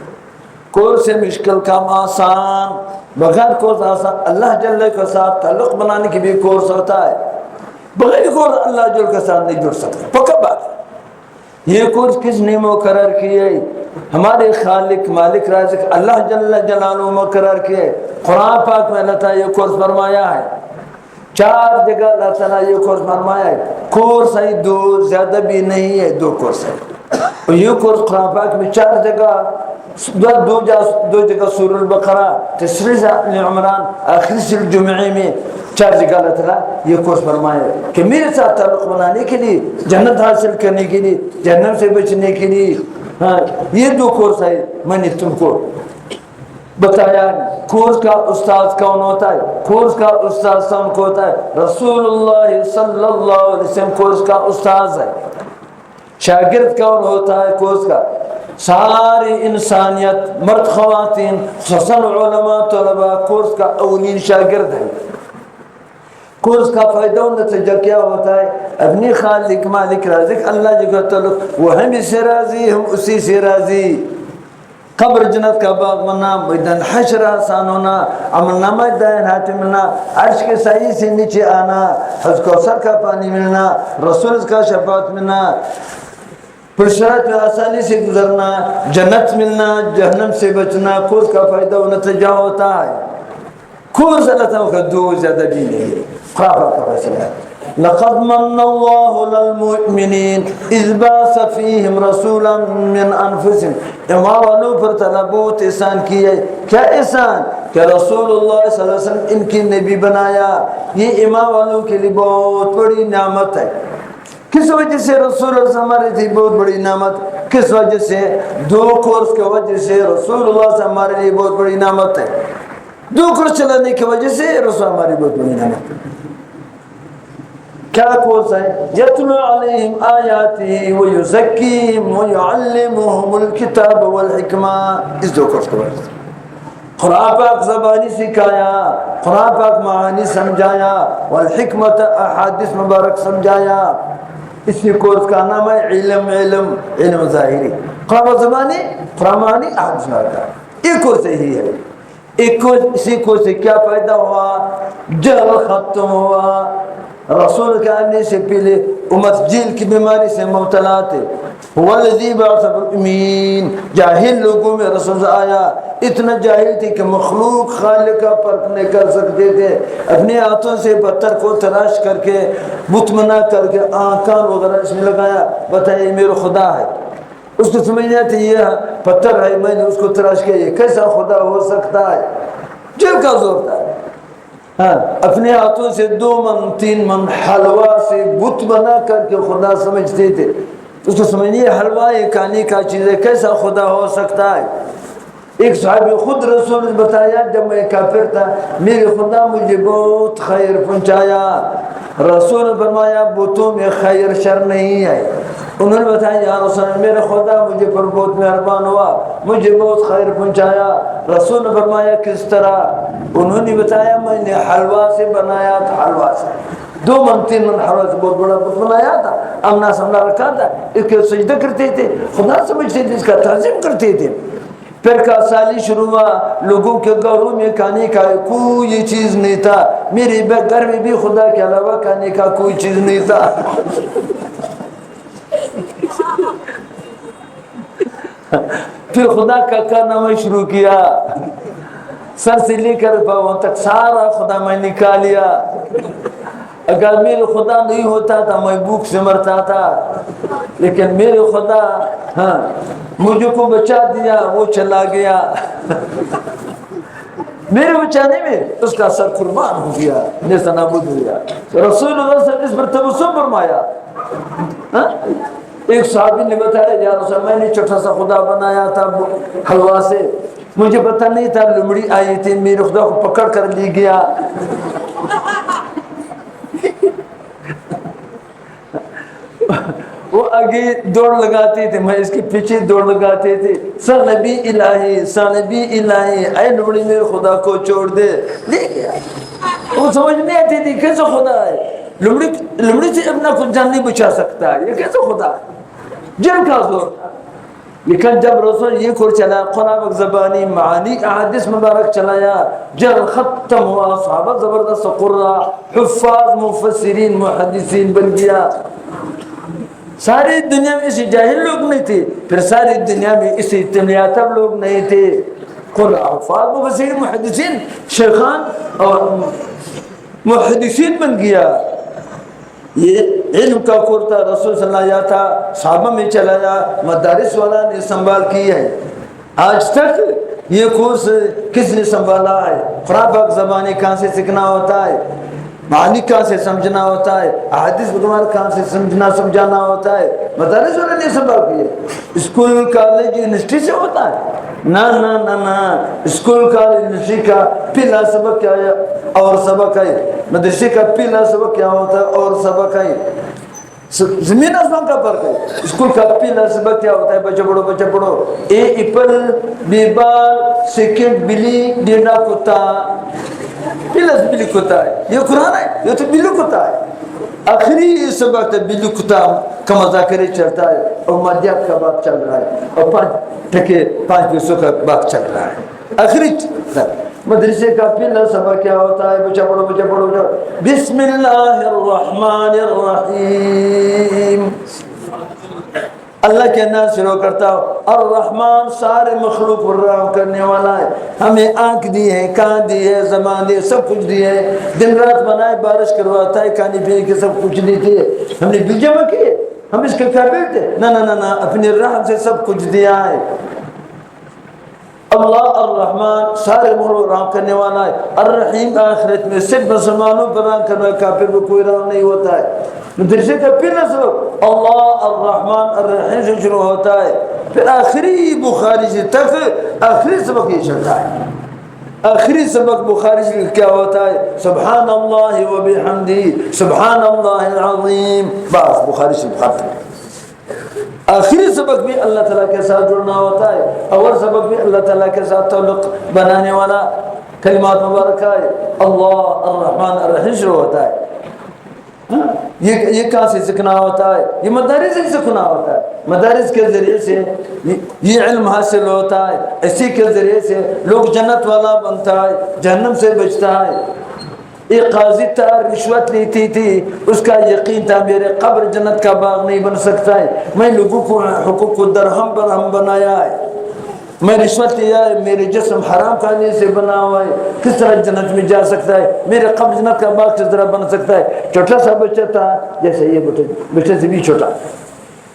کورس سے مشکل کام آسان، بغیر کورس آسان۔ اللہ جل کے ساتھ تعلق بنانے کی بھی کورس ہوتا ہے، بغیر کورس اللہ جل کے ساتھ نہیں جڑ سکتا، پکا بات۔ یہ کورس کس نے مقرر کیے؟ ہمارے خالق مالک رازق اللہ جل جلالہ مقرر کیے۔ قرآن پاک میں اللہ تعالیٰ یہ کورس فرمایا ہے، 4 جگہ اللہ تعالیٰ یہ کورس فرمایا ہے۔ کورس ہے 2، زیادہ بھی نہیں ہے، 2 کورس ہے۔ اور یہ کورس قرآن پاک میں 4 جگہ، 2 جگہ سورہ البقرہ، تیسری آل عمران، آخری سورہ جمعہ میں 4 جگہ اللہ تعالیٰ یہ کورس فرمایا ہے کہ میرے ساتھ تعلق بنانے کے لیے، جنت حاصل کرنے کے لیے، جہنم سے بچنے کے لیے، یہ 2 کورس ہے میں نے تم کو بتایا۔ کورس کا استاد کون ہوتا ہے؟ کورس کا استاد کون ہوتا ہے؟ رسول اللہ صلی اللہ علیہ وسلم کورس کا استاد ہے۔ شاگرد کون ہوتا ہے کورس کا؟ ساری انسانیت، مرد خواتین، خصوصاً علماء طلباء کورس کا اولین شاگرد ہے۔ کورس کا فائدہ و نتیجہ کیا ہوتا ہے؟ اپنی خالق مالک رازق اللہ جل کا تعلق، وہ ہم اس سے راضی، ہم اسی سے راضی۔ قبر جنت کا باغ بننا، میدان حشر آسان ہونا، عمل نامہ دائیں ہاتھ ملنا، عرش کے سائے سے نیچے آنا، حوض کوثر کا پانی ملنا، رسول کا شفاعت ملنا، پرشرات میں آسانی سے گزرنا، جنت ملنا، جہنم سے بچنا، کورس کا فائدہ و نتیجہ ہوتا ہے۔ کورس اللہ تعالیٰ کا 2 زیادہ بھی نہیں ہے، خرافہ کا فیصلہ ہے۔ لقد من اللہ للمؤمنین اذ بعث فیہم رسولا من انفسہم، ایمان والوں پر تعالیٰ بہت احسان کیا ہے۔ کیا احسان؟ کہ رسول اللہ صلی اللہ علیہ وسلم ان کی نبی بنایا۔ یہ ایمان والوں کے لیے بہت بڑی نعمت ہے۔ کس وجہ سے رسول اللہ ہمارے لیے بہت بڑی نعمت؟ کس وجہ سے؟ 2 کورس کی وجہ سے رسول اللہ سے ہمارے لیے بہت بڑی نعمت ہے۔ 2 کورس چلانے کی وجہ سے رسول ہماری بہت بڑی نعمت ہے۔ کیا کورس ہے؟ یتلو علیہم آیاتہ ویزکیہم ویعلمہم الکتاب والحکمہ، اس 2 کورس کی وجہ سے قرآن پاک زبانی سکھایا، قرآن پاک معانی سمجھایا، والحکمت احادیث مبارک سمجھایا۔ اسی کورس کا نام ہے علم ظاہری، قرآن زبانی، قرآن معانی، احادیث مبارک۔ ایک اور صحیح ہے. ایک اسی کو سے کیا پیدا ہوا؟ جہل ختم ہوا. رسول کے آنے سے پہلے امت جیل کی بیماری سے مبتلا تھے. والذی بعث بالامین، جاہل لوگوں میں رسول سے آیا. اتنا جاہل تھے کہ مخلوق خالق کا فرق نہیں کر سکتے تھے. اپنے ہاتھوں سے پتھر کو تراش کر کے بت بنا کر کے آنکان وغیرہ اس میں لگایا، بتائیے میرا خدا ہے. اس کو سمجھ نہیں آتی یہ پتھر ہے، میں نے اس کو تراش کیا، یہ کیسا خدا ہو سکتا ہے؟ جل کا زور تھا. ہاں، اپنے ہاتھوں سے 2 من 3 من حلوہ سے بت بنا کر کے خدا سمجھتے تھے. اس کو سمجھنی حلوہ یہ کھانے کا چیز ہے، کیسا خدا ہو سکتا ہے؟ ایک صحابی خود رسول نے بتایا جب میں کافر تھا، میرے خدا مجھے بہت خیر پہنچایا. رسول نے فرمایا بتوں میں خیر شر نہیں ہے. انہوں نے بتایا یا رسول اللہ میرے خدا مجھے پر بہت مہربان ہوا، مجھے بہت خیر پہنچایا. رسول نے فرمایا کس طرح؟ انہوں نے بتایا میں نے حلوہ سے بنایا تھا، حلوہ سے 2 من 3 من حلوہ سے بہت بڑا بت بنایا تھا، امنا سمنا رکھا تھا، اس کے سجدہ کرتے تھے، خدا سمجھتے تھے، اس کا تعظیم کرتے تھے. پھر کا سالی شروع ہوا، لوگوں کے گھروں میں کھانے کا کوئی چیز نہیں تھا. میرے گھر میں بھی خدا کے علاوہ کھانے کا کوئی چیز نہیں تھا. پھر خدا کا کارنامہ شروع کیا، سر سے لے کر پاؤں تک سارا خدا میں نکال لیا. اگر میرے خدا نہیں ہوتا تھا میں بھوک سے مرتا تھا، لیکن میرے خدا ہاں مجھے کو بچا دیا، وہ چلا گیا. میرے بچانے میں اس کا سر قربان ہو گیا، نیست نابود ہو گیا. رسول اللہ صلی اللہ علیہ وسلم اس پر تبسم فرمایا. ایک صحابی نے بتایا یا رسول میں نے چھوٹا سا خدا بنایا تھا حلوہ سے، مجھے پتہ نہیں تھا لمڑی آئی تھی میرے خدا کو پکڑ کر لی گیا. وہ آگے دوڑ لگاتے تھے، میں اس کے پیچھے دوڑ لگاتے تھے. سانبی الہی سانبی الہی، اے لمڑی میرے خدا کو چھوڑ دے. لے گیا. وہ سمجھ نہیں آتی تھی کیسا خدا ہے؟ لمڑی سے اپنا کچھ جان نہیں بچا سکتا ہے، یہ کیسا خدا ہے؟ جن کا زور تھا. لیکن جب رسول یہ کور چلا، قرآن زبانی معانی احادیث مبارک چلایا، جب ختم ہوا صحابہ زبردست قرآ حفاظ مفسرین محدثین بن گیا. ساری دنیا میں اسی جاہل لوگ نہیں تھے، پھر ساری دنیا میں اسی تمیاتب لوگ نہیں تھے. قرآ حفاظ مفسرین محدثین شیخان اور محدثین بن گیا. یہ علم کا کورتا رسول صلی اللہ علیہ وسلم تھا، صحابہ میں چلایا، مدارس والا نے سنبھال کی ہے. آج تک یہ کورس کس نے سنبھالا ہے؟ قرآن پاک زبانی کہاں سے سیکھنا ہوتا ہے، معانی کہاں سے سمجھنا ہوتا ہے، احادیث مکمل کہاں سے سمجھانا ہوتا ہے، مدارس والا نے سنبھال کی ہے. اسکول کالج یونیورسٹی سے ہوتا ہے؟ نا نا نا نا. اسکول کالج یونیورسٹی کا پہلا سبق کیا ہے اور سبق ہے، مدرسے کا پہلا سبق کیا ہوتا ہے اور سبق ہے. زمین آسمان کا فرق ہے. اسکول کا پہلا سبق کیا ہوتا ہے؟ بچہ پڑھو بچہ پڑھو، اے ایپل بی بال سیکنڈ بلی ڈینا کتا، پہلا بلی کتا ہے. یہ قرآن ہے، یہ تو بلی کتا ہے. آخری سبق بلی کتا کا مذاکرے چلتا ہے اور مادیات کا بات چل رہا ہے اور 5 پیسوں کا بات چل رہا ہے. آخری مدرسے کا پہلا سبق کیا ہوتا ہے؟ بچہ پڑھو بچہ پڑھو. بسم اللہ الرحمن الرحیم، اللہ کے نام شروع کرتا ہوں. الرحمن سارے مخلوق پر رحم کرنے والا ہے. ہمیں آنکھ دی ہے، کان دی ہے، زبان دی ہے، سب کچھ دی ہے. دن رات بنائے، بارش کرواتا ہے، کھانے پینے کے سب کچھ دی تھی. ہم نے بل جمع کیے، ہم اس کے قابل تھے؟ نہ، اپنے رحم سے سب کچھ دیا ہے. اللہ الرحمن سارے مخلوق رحم کرنے والا ہے. الرحیم آخرت میں صرف مسلمانوں پر رحم کرنا ہے، کافر کو کوئی رحم نہیں ہوتا ہے. مدرسے کا پہلا سبق اللہ الرحمن الرحیم سے شروع ہوتا ہے، پھر آخری بخاری سے تک آخری سبق یہ چلتا ہے. آخری سبق بخاری سے کیا ہوتا ہے؟ سبحان اللہ و بحمدہ سبحان اللہ العظیم. بس بخاری سے ختم. آخری سبق بھی اللہ تعالیٰ کے ساتھ جڑنا ہوتا ہے، اول سبق بھی اللہ تعالیٰ کے ساتھ تعلق بنانے والا کلمات مبارکہ ہے. اللہ الرحمن الرحیم شروع ہوتا ہے. یہ کہاں سے سیکھنا ہوتا ہے؟ یہ مدارس سے سیکھنا ہوتا ہے. مدارس کے ذریعے سے یہ علم حاصل ہوتا ہے. اسی کے ذریعے سے لوگ جنت والا بنتا ہے, جہنم سے بچتا ہے. ایک قاضی تھا, رشوت لیتی تھی, اس کا یقین تھا میرے قبر جنت کا باغ نہیں بن سکتا ہے, میں لوگوں کو حقوق کو درہم برہم بنایا ہے, میں رشوت لیا ہے, میرے جسم حرام کھانے سے بنا ہوا ہے, کس طرح جنت میں جا سکتا ہے؟ میرے قبر جنت کا باغ کس طرح بن سکتا ہے؟ چھوٹا سا بچہ تھا, جیسے یہ بچے سے بھی چھوٹا.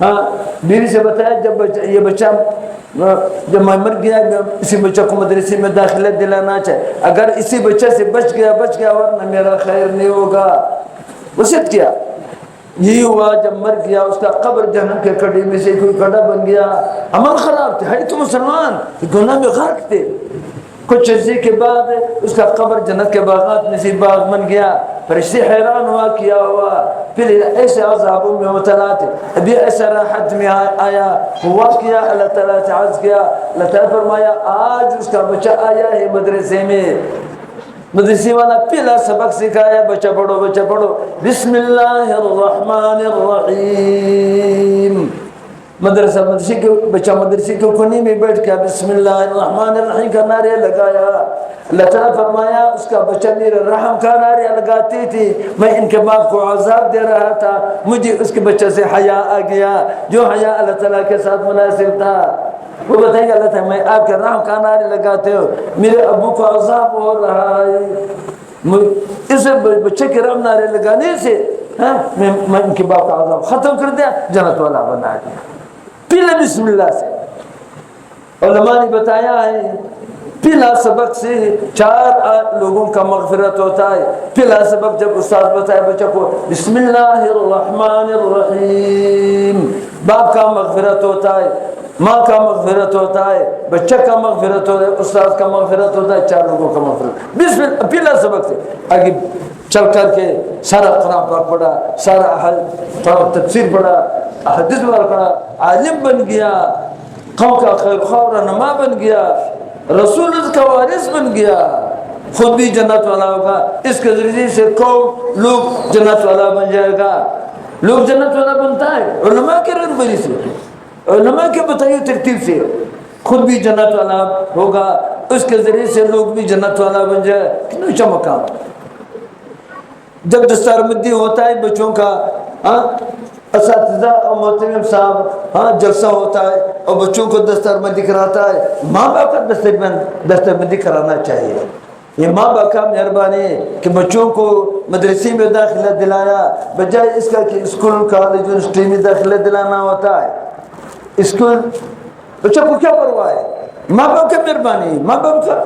ہاں, بیوی سے بتایا جب یہ بچہ جب میں مر گیا, اسی بچہ کو مدرسے میں داخلہ دلانا چاہے, اگر اسی بچہ سے بچ گیا ورنہ میرا خیر نہیں ہوگا. وصیت کیا. یہی ہوا جب مر گیا, اس کا قبر جہنم کے کڑے میں سے کوئی کڑا بن گیا. عمل خراب تھے, ہے تو مسلمان, گناہ میں غرق تھے. کچھ عرصے کے بعد اس کا قبر جنت کے باغات میں سے باغ بن گیا. فرشتے حیران ہوا, کیا ہوا؟ پھر ایسے عذابوں میں مبتلا تھے, ابھی ایسا راحت میں آیا, ہوا کیا؟ اللہ تعالیٰ سے عرض کیا, اللہ تعالیٰ فرمایا آج اس کا بچہ آیا ہے مدرسے میں. مدرسے والا پہلا سبق سکھایا, بچہ پڑھو بسم اللہ الرحمن الرحیم. مدرسے کے کونے میں بیٹھ کے بسم اللہ الرحمن الرحیم کا نعرہ لگایا. اللہ تعالیٰ فرمایا اس کا بچہ میرے رحم کا نعرہ لگاتی تھی, میں ان کے باپ کو عذاب دے رہا تھا, مجھے اس کے بچے سے حیا آ گیا, جو حیا اللہ تعالیٰ کے ساتھ مناسب تھا. وہ بتائیں گے اللہ تعالیٰ میں آپ کے رحم کا نعرہ لگاتے ہو, میرے ابو کو عذاب ہو رہا ہے, اس بچے کے رحم نعرے لگانے سے میں ان کے باپ کا عذاب ختم کر دیا, جنت والا بنا دیا. پہلے بسم اللہ سے. علماء نے بتایا ہے پہلا سبق سے 4 لوگوں کا مغفرت ہوتا ہے. پہلا سبق جب استاد بتایا بچہ کو بسم اللہ الرحمن الرحیم, باپ کا مغفرت ہوتا ہے, ماں کا مغفرت ہوتا ہے, بچہ کا مغفرت ہوتا ہے, استاد کا مغفرت ہوتا ہے, 4 لوگوں کا مغفرت. بسم اللہ پہلا سبق سے آگے چل کر کے سارا قرآن پاک پڑھا, سارا تفسیر پڑھا, حدیث پڑھا, عالم بن گیا, قوم کا خیر خواہ رہنما بن گیا, رسول کا وارث بن گیا, خود بھی جنت والا ہوگا. اس کے ذریعے سے قوم لوگ جنت والا بن جائے گا. لوگ جنت والا بنتا ہے علماء کے رہنمائی سے, علماء کے بتائیے ترتیب سے, خود بھی جنت والا ہوگا, اس کے ذریعے سے لوگ بھی جنت والا بن جائے. کتنا اونچا مقام. جب دستار مندی ہوتا ہے بچوں کا, اساتذہ اور محترم صاحب جلسہ ہوتا ہے اور بچوں کو دستار بندی کراتا ہے, ماں باپ کا دستار بندی کرانا چاہیے. یہ ماں باپ کا مہربانی ہے کہ بچوں کو مدرسے میں داخلہ دلایا, بجائے اس کا کہ اسکول کالج یونیورسٹی میں داخلہ دلانا ہوتا ہے. اسکول بچہ کو کیا پرواہ ہے؟ ماں باپ کا مہربانی ہے, ماں باپ کا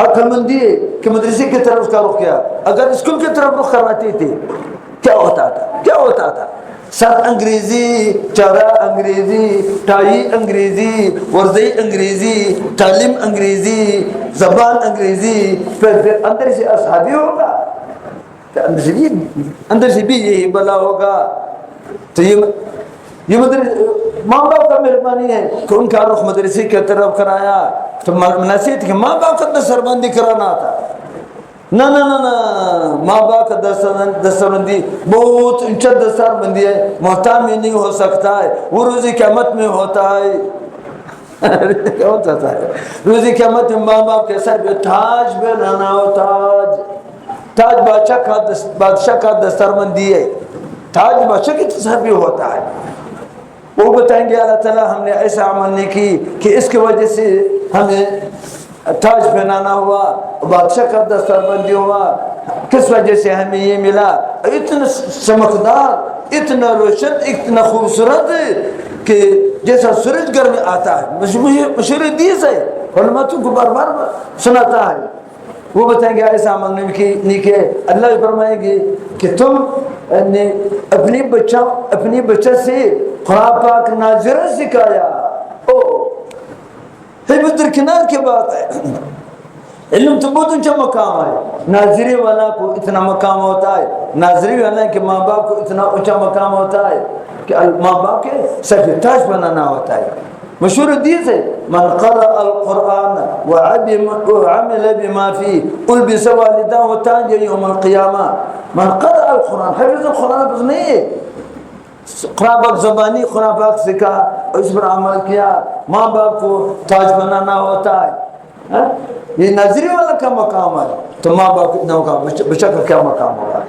عقل مندی ہے کہ مدرسے کی طرف اس کا رخ کیا. اگر اسکول کی طرف رخ کرواتی تھی کیا ہوتا تھا؟ سر انگریزی, چارہ انگریزی, ٹائی انگریزی, ورزی انگریزی, تعلیم انگریزی, زبان انگریزی, پھر اندر سے اصحابی ہوگا, اندر سے بھی یہی بلا ہوگا. تو یہ ماں باپ کا مہربانی ہے کہ ان کا رخ مدرسے کی طرف کرایا. تو مناسب تھی کہ ماں باپ کا دستربندی کرانا تھا. نہ ماں باپ کا دستربندی بہت اونچا دستربندی ہے, محتام میں نہیں ہو سکتا ہے, وہ روزی قیامت میں ہوتا ہے. روزی قیامت میں ماں باپ کے سر پہ تاج بنانا ہو, تاج بادشاہ کا دستربندی ہے, تاج بادشاہ کی سر پہ ہوتا ہے. وہ بتائیں گے اللہ تعالیٰ ہم نے ایسا عمل نہیں کی کہ اس کی وجہ سے ہمیں تاج پہنانا ہوا, بادشاہ کا دستربندی ہوا, کس وجہ سے ہمیں یہ ملا. اتنا چمکدار, اتنا روشن, اتنا خوبصورت کہ جیسا سورج گھر میں آتا ہے. مشہور حدیث ہے, علماء کو بار بار سناتا ہے. وہ بتائیں گے ایسا عمل نہیں کہ اللہ فرمائیں گے کہ تم نے اپنی بچہ سے قرآن پاک ناظرہ سکھایا. درکنار کی بات ہے, علم تو بہت اونچا مقام ہے. ناظری والا کو اتنا مقام ہوتا ہے, ناظری والا کہ ماں باپ کو اتنا اونچا مقام ہوتا ہے کہ ماں باپ کے سر پہ تاج بنانا ہوتا ہے. مشہور حدیث ہے من قرأ القرآن وعمل بما فيه البس والداه تاج یوم القیامہ. من قرأ القرآن حفظ القرآن بس نہیں ہے، قرآن پاک زبانی قرآن پاک سکھا اور اس پر عمل کیا، ماں باپ کو تاج بنانا ہوتا ہے. یہ ناظری والا کا مقام ہے، تو ماں باپ اتنا ہوگا بچہ کا کیا مقام ہوگا.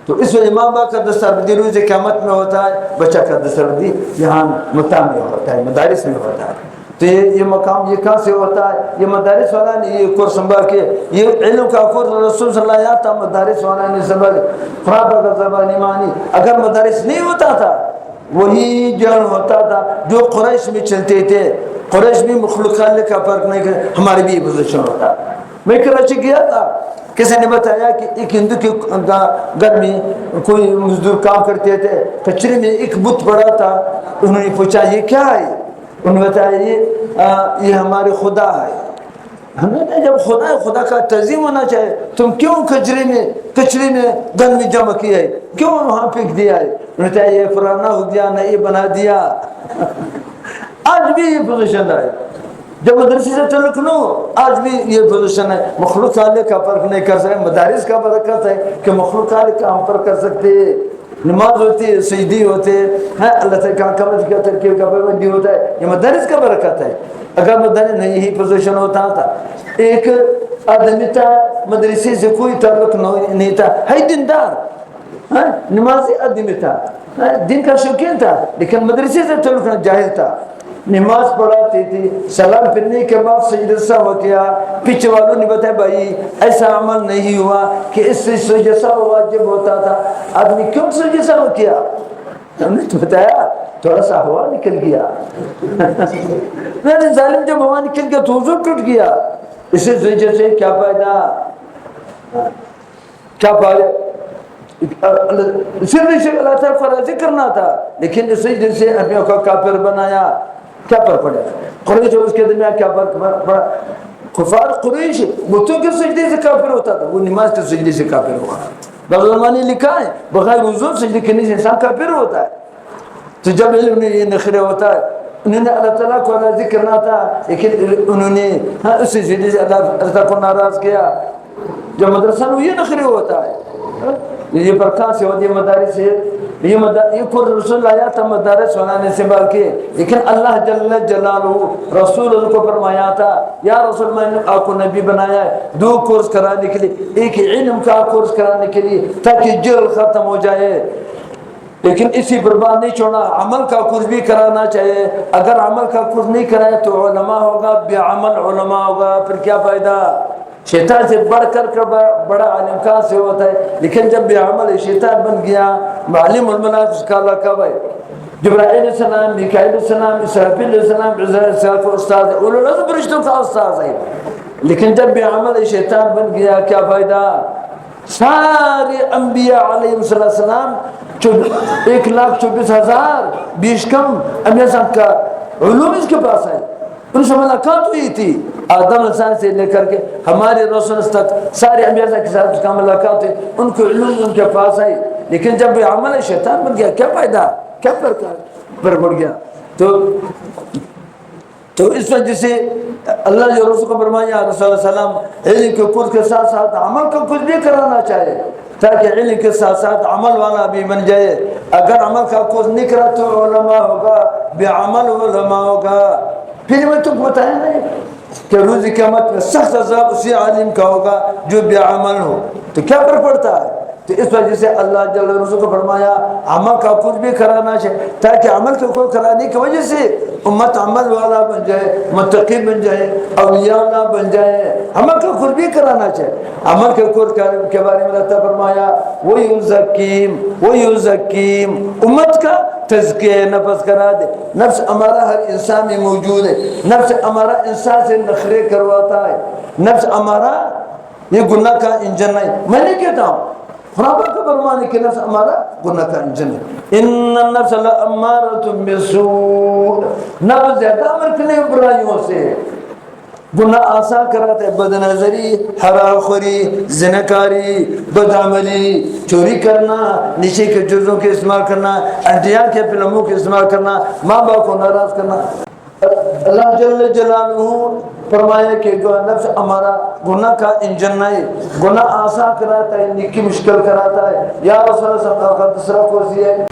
تو اس وجہ ماں باپ کا دستربردی روز قیامت میں ہوتا ہے، بچہ کا دستربردی یہاں متا میں ہوتا ہے، مدارس میں ہوتا ہے. تو یہ مقام یہ کہاں سے ہوتا ہے؟ یہ مدارس والا نے یہ کورس سنبھال کے، یہ علم کا کورس رسول صلی اللہ علیہ وسلم تھا، مدارس والا نے سنبھال قرآن کا زبانی مانی. اگر مدارس نہیں ہوتا تھا وہی جہل ہوتا تھا جو قریش میں چلتے تھے. قریش بھی مخلوق خالق کا فرق نہیں کرے، ہمارے بھی یہ پوزیشن ہوتا. میں کراچی گیا تھا، کسی نے بتایا کہ ایک ہندو کے گھر میں کوئی مزدور کام کرتے تھے، کچرے میں ایک بت پڑا تھا. انہوں نے پوچھا یہ کیا ہے؟ انہوں نے بتایا یہ ہمارے خدا ہے. ہم نے کہا جب خدا ہے خدا کا تعظیم ہونا چاہیے، تم کیوں کچرے میں گن میں جمع کیا ہے، کیوں وہاں پھینک دیا ہے؟ انہوں نے کہا یہ پرانا ہو گیا نہ یہ بنا دیا. آج بھی یہ پوزیشن ہے، جب مدرسے سے تعلق نہ ہو آج بھی یہ پوزیشن ہے. مخلوق خالق کا فرق نہیں کر سکتے. مدارس کا برکت ہے کہ مخلوق خالق کا ہم پر کر سکتے. نماز ہوتی ہے، سجدی ہوتے ہیں، اللہ تعالیٰ کا قبض کا ترکیب کا پابندی ہوتا ہے، یہ مدارس کا برکت ہے. اگر مدارس نہیں یہی پوزیشن ہوتا تھا. ایک آدمی تھا مدرسے سے کوئی تعلق نہیں تھا، ہے دیندار، نمازی آدمی تھا، دین کا شوقین تھا، لیکن مدرسے سے تعلق نہ، جاہل تھا. نماز پڑھاتی تھی، سلام پھرنے کے بعد سجدہ سہو کیا. پیچھے والوں نے بتایا بھائی ایسا عمل نہیں ہوا کہ اس سے سجدہ سہو واجب ہوتا تھا. آدمی کیوں سجدہ سہو کیا؟ ہم نے تو بتایا تھوڑا سا ہوا نکل گیا. میں نے ظالم جب ہوا نکل گیا تو حضور ٹوٹ گیا. اسی وجہ سے کیا فائدہ؟ کیا فائدہ؟ صرف اللہ تعالیٰ کا راضی کرنا تھا، لیکن اسی وجہ سے اپنے کو کافر بنایا. کیا فرق پڑا؟ قریش اور اس کے درمیان کیا فرق پڑا؟ کفار قریش بتوں کے سجدے سے کافر ہوتا تھا، وہ نماز کے سجدے سے کافر ہوا. بعض علماء نے لکھا ہے بغیر وضو سجدے کرنے سے انسان کافر ہوتا ہے. تو جب علم نے یہ نخرے ہوتا ہے، انہوں نے اللہ تعالیٰ کو راضی کرنا تھا، لیکن انہوں نے اسی سجدے سے اللہ تعالیٰ کو ناراض کیا. جب مدرسہ میں یہ نخرے ہوتا ہے، یہ برکان سے ہوتی ہے مدارس سے. یہ قرآن رسول آیا تھا مدارس بنانے سے بال کے، لیکن اللہ جل جلالہ رسول ان کو فرمایا تھا یا رسول میں نے آپ کو نبی بنایا ہے 2 کورس کرانے کے لیے، ایک علم کا کورس کرانے کے لیے تاکہ جہل ختم ہو جائے. لیکن اسی پر بات نہیں چھوڑنا، عمل کا کورس بھی کرانا چاہیے. اگر عمل کا کورس نہیں کرائے تو علماء ہوگا، بے عمل علماء ہوگا، پھر کیا فائدہ؟ شیطان سے بڑھ کر بڑا عالم کہاں سے ہوتا ہے؟ لیکن جب بے عمل شیطان بن گیا. معلم المنافق کا لقب ہے. جبرائیل علیہ السلام، میکائیل علیہ السلام، اسرافیل علیہ السلام، عزرائیل کا استاد ہے، اولو العزم فرشتوں کا استاد ہے. لیکن جب بے عمل شیطان بن گیا کیا فائدہ؟ سارے انبیاء علیہ السلام 1,24,000 بیش کم انبیاء کا علوم اس کے پاس ہے. ان سے ملاقات ہوئی تھی آدم انسان سے لے کر کے ہمارے رسول تک، سارے انبیاء کے ساتھ اس کا ملاقات ہوئی. ان کو علم ان کے پاس ہے. لیکن جب عمل شیطان بن گیا کیا فائدہ؟ کیا پر پڑ گیا؟ تو اس وجہ سے اللہ جو رسول کو فرمایا رسول اللہ علیہ وسلم علم کے کورس کے ساتھ ساتھ عمل کا کچھ بھی کرانا چاہے تاکہ علم کے ساتھ ساتھ عمل والا بھی بن جائے. اگر عمل کا کورس نہیں کرا تو علماء ہوگا، بے عمل علماء ہوگا. پھر میں تم کو بتایا نہیں کہ روز قیامت میں سخت عذاب اسی عالم کا ہوگا جو بے عمل ہو. تو کیا فرق پڑتا ہے؟ تو اس وجہ سے اللہ جل رسول کو فرمایا عمل کا کچھ بھی کرانا چاہیے تاکہ عمل کے کو کرانے کی وجہ سے امت عمل والا بن جائے، متقی بن جائے، اولیاء اللہ بن جائے. عمل کا کچھ بھی کرانا چاہیے. عمل کے کورس کے بارے میں اللہ تعالیٰ فرمایا وَيُزَكِّيهِمْ امت کا تزکیہ نفس کرا دے. نفس ہمارا ہر انسان میں موجود ہے. نفس ہمارا انسان سے نخرے کرواتا ہے. نفس ہمارا یہ گناہ کا انجن ہے. میں نہیں کہتا ہوں، خرابہ کا فرمانے کے نفس ہمارا گناہ کا انجن ہے. ان النفس لامارۃ بالسوء، نفس زیادہ امر کرنے برائیوں سے. گناہ آسان کراتا ہے، بد نظری، حرام خوری، زناکاری، بدعملی، چوری کرنا، نشے کے جزوں کے استعمال کرنا، انڈیا کے فلموں کے استعمال کرنا، ماں باپ کو ناراض کرنا. اللہ جل جلالہ فرمایا کہ نفس ہمارا گناہ کا انجن نہیں، گناہ آسان کراتا ہے، نیکی مشکل کراتا ہے۔ یا رسول اللہ صلی اللہ علیہ وسلم کا دوسرا کورس ہے،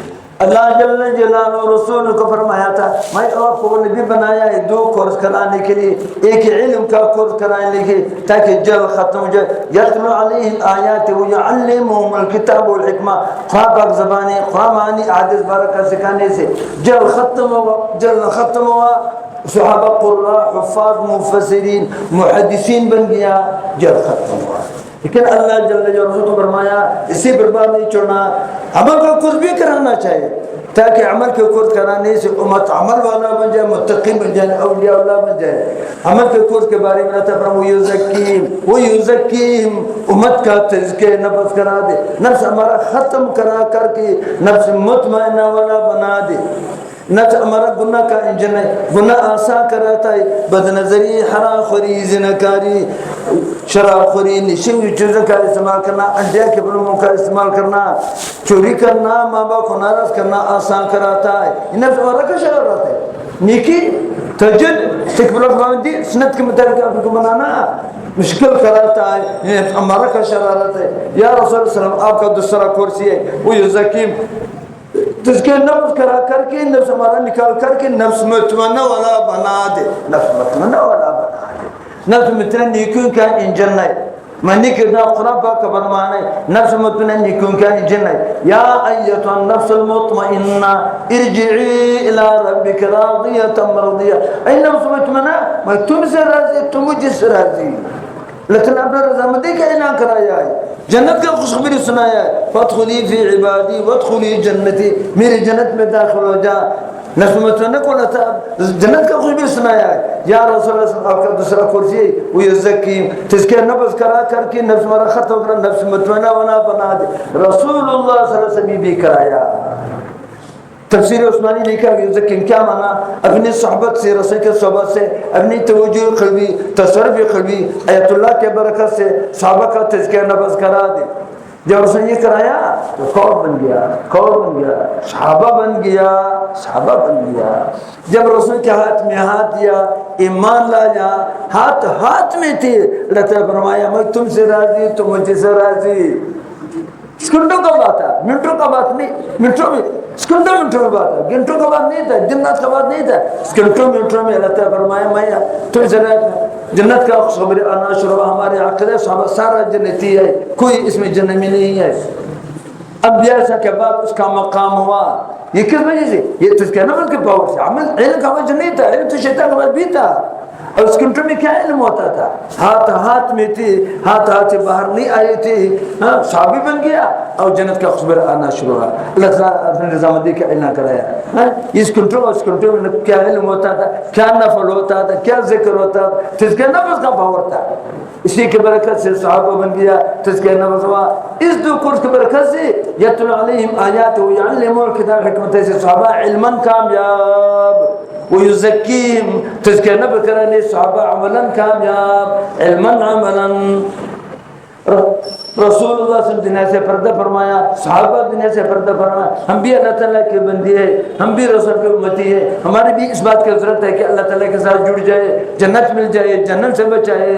اللہ جل جلالہ رسول کو فرمایا تھا میں آپ کو نبی بنایا ہے دو کورس کرانے کے لیے، ایک علم کا کورس کرانے کے لیے تاکہ جل ختم ہو جائے، یتلو علیہم آیات ویعلمہم الکتاب والحکمہ، خواہ پاک زبانی خواہ معنی حدیث بارکہ سکھانے سے جل ختم ہوا، صحابہ قراء حفاظ مفسرین محدثین بن گیا، جل ختم ہوا۔ لیکن اللہ جل جلالہ کو فرمایا اسی برباد نہیں چھوڑنا، عمل کا کورس بھی کرانا چاہیے تاکہ عمل کے کورس کرانے سے امت عمل والا بن جائے، متقی بن جائے، اولیاء اللہ بن جائے۔ عمل کے کورس کے بارے میں رہتا ہے وَيُزَكِّيهِمْ امت کا تزکیہ نفس کرا دے، نفس ہمارا ختم کرا کر کے نفس مطمئنہ والا بنا دے۔ نفس ہمارا گناہ کا انجن ہے، گناہ آسان کراتا ہے، بد نظری، حرام خوری، زناکاری، شراب خوری، نشیوی چیزوں کا استعمال کرنا، انڈیا کے بلوموں کا استعمال کرنا، چوری کرنا، ماں باپ کو ناراض کرنا آسان کراتا ہے۔ یہ نفس ہمارا کا شرارت ہے۔ نیکی تجد استقبال فرماندی سنت کے مطابق آپ کو بنانا مشکل کراتا ہے، یہ ہمارا کا شرارت ہے۔ یا رسول اللہ صلی اللہ علیہ وسلم آپ کا دوسرا کورس ہے وہ یزکیم، تزکیہ نفس کرا کر کے نفس ہمارا نکال کر کے نفس مطمئنہ والا بنا دے، نفس مطمئنہ والا بنا دے۔ نفس مطمئنہ نیکیوں کا انجن ہے، منی کرنا قرآن پاک کا فرمان ہے، نفس مطمئنہ نیکیوں کا انجن ہے۔ یا ایتھا النفس المطمئنہ ارجعی الی ربک راضیۃ مرضیہ، اے نفس مطمئنہ میں تم سے راضی، تم مجھ سے راضی۔ لیکن اپنا رضامندی کا اعلان کرایا ہے، جنت کا خوشخبری سنایا ہے، فادخلی فی عبادی وادخلی جنتی، میری جنت میں داخل ہو جا۔ نفس مطمئنہ کو جنت کا خوشخبری سنایا ہے۔ یا رسول اللہ صلی اللہ علیہ وسلم کا دوسرا کورس ہے وہ یزکی، تزکیہ نفس کرا کر کے نفس ہمارا ختم کرنا، نفس مطمئنہ بنا دے۔ رسول اللہ صلی اللہ علیہ وسلم بھی کرایا۔ تفسیر عثمانی نے کہا یزکی کیا مانا؟ اپنی صحبت سے، رسول کے صحبت سے، اپنی توجہ قلبی، تصرف قلبی، آیت اللہ کے برکت سے صحابہ کا تزکیہ نفس کرا دے۔ جب رسول نے یہ کرایا تو قوم بن گیا، صحابہ بن گیا۔ جب رسول کے ہاتھ میں ہاتھ دیا، ایمان لایا، ہاتھ میں تھے، اللہ تعالیٰ فرمایا میں تم سے راضی، تم مجھ سے راضی۔ سکنڈوں کا بات ہے، منٹوں کا بات نہیں، منٹوں میں سکنڈوں منٹوں میں بات ہے، گھنٹوں کا بات نہیں تھا، جنت کا بات نہیں تھا، سکنڈوں منٹوں میں اللہ تعالیٰ فرمایا میں تم سے جنت کا خبر آنا شروع۔ ہمارے عقیدہ صحابہ سارا جنتی ہے، کوئی اس میں جنمی نہیں ہے۔ انبیاء کے بعد اس کا مقام ہوا، یہ کس وجہ سے؟ یہ تزکیہ نفس کے پاور سے۔ عمل علم کا وجہ نہیں تھا، علم تو شیطان کا وجہ بھی تھا۔ اور اس کنٹرول میں کیا علم ہوتا تھا؟ ہاتھ میں تھی، ہاتھ سے باہر نہیں آئی تھی، صحابی بن گیا اور جنت کا خبر آنا شروع ہوا۔ اللہ تعالیٰ اپنے رضامندی کا اعلان کرایا۔ اس کنٹرول میں کیا علم ہوتا تھا، کیا نفل ہوتا تھا، کیا ذکر ہوتا تھا، تزکیہ نفس کا پاور تھا۔ اسی کے برکت سے صحابہ بن گیا، تزکیہ نفس ہوا۔ اس دو کورس کے برکت سے یتلو علیہم آیات ویعلمہم الکتاب والحکمہ سے صحابہ علماً کامیاب، ویزکیہم تزکیہ نفس کرنے صحابہ عملاً کامیاب، علماً عملاً۔ رسول اللہ صلی اللہ علیہ وسلم دنیا سے پردہ فرمایا، صحابہ دنیا سے پردہ فرمایا۔ ہم بھی اللہ تعالیٰ کے بندی ہے، ہم بھی رسول کی امتی ہے، ہماری بھی اس بات کی ضرورت ہے کہ اللہ تعالیٰ کے ساتھ جڑ جائے، جنت مل جائے، جنت سے بچائے۔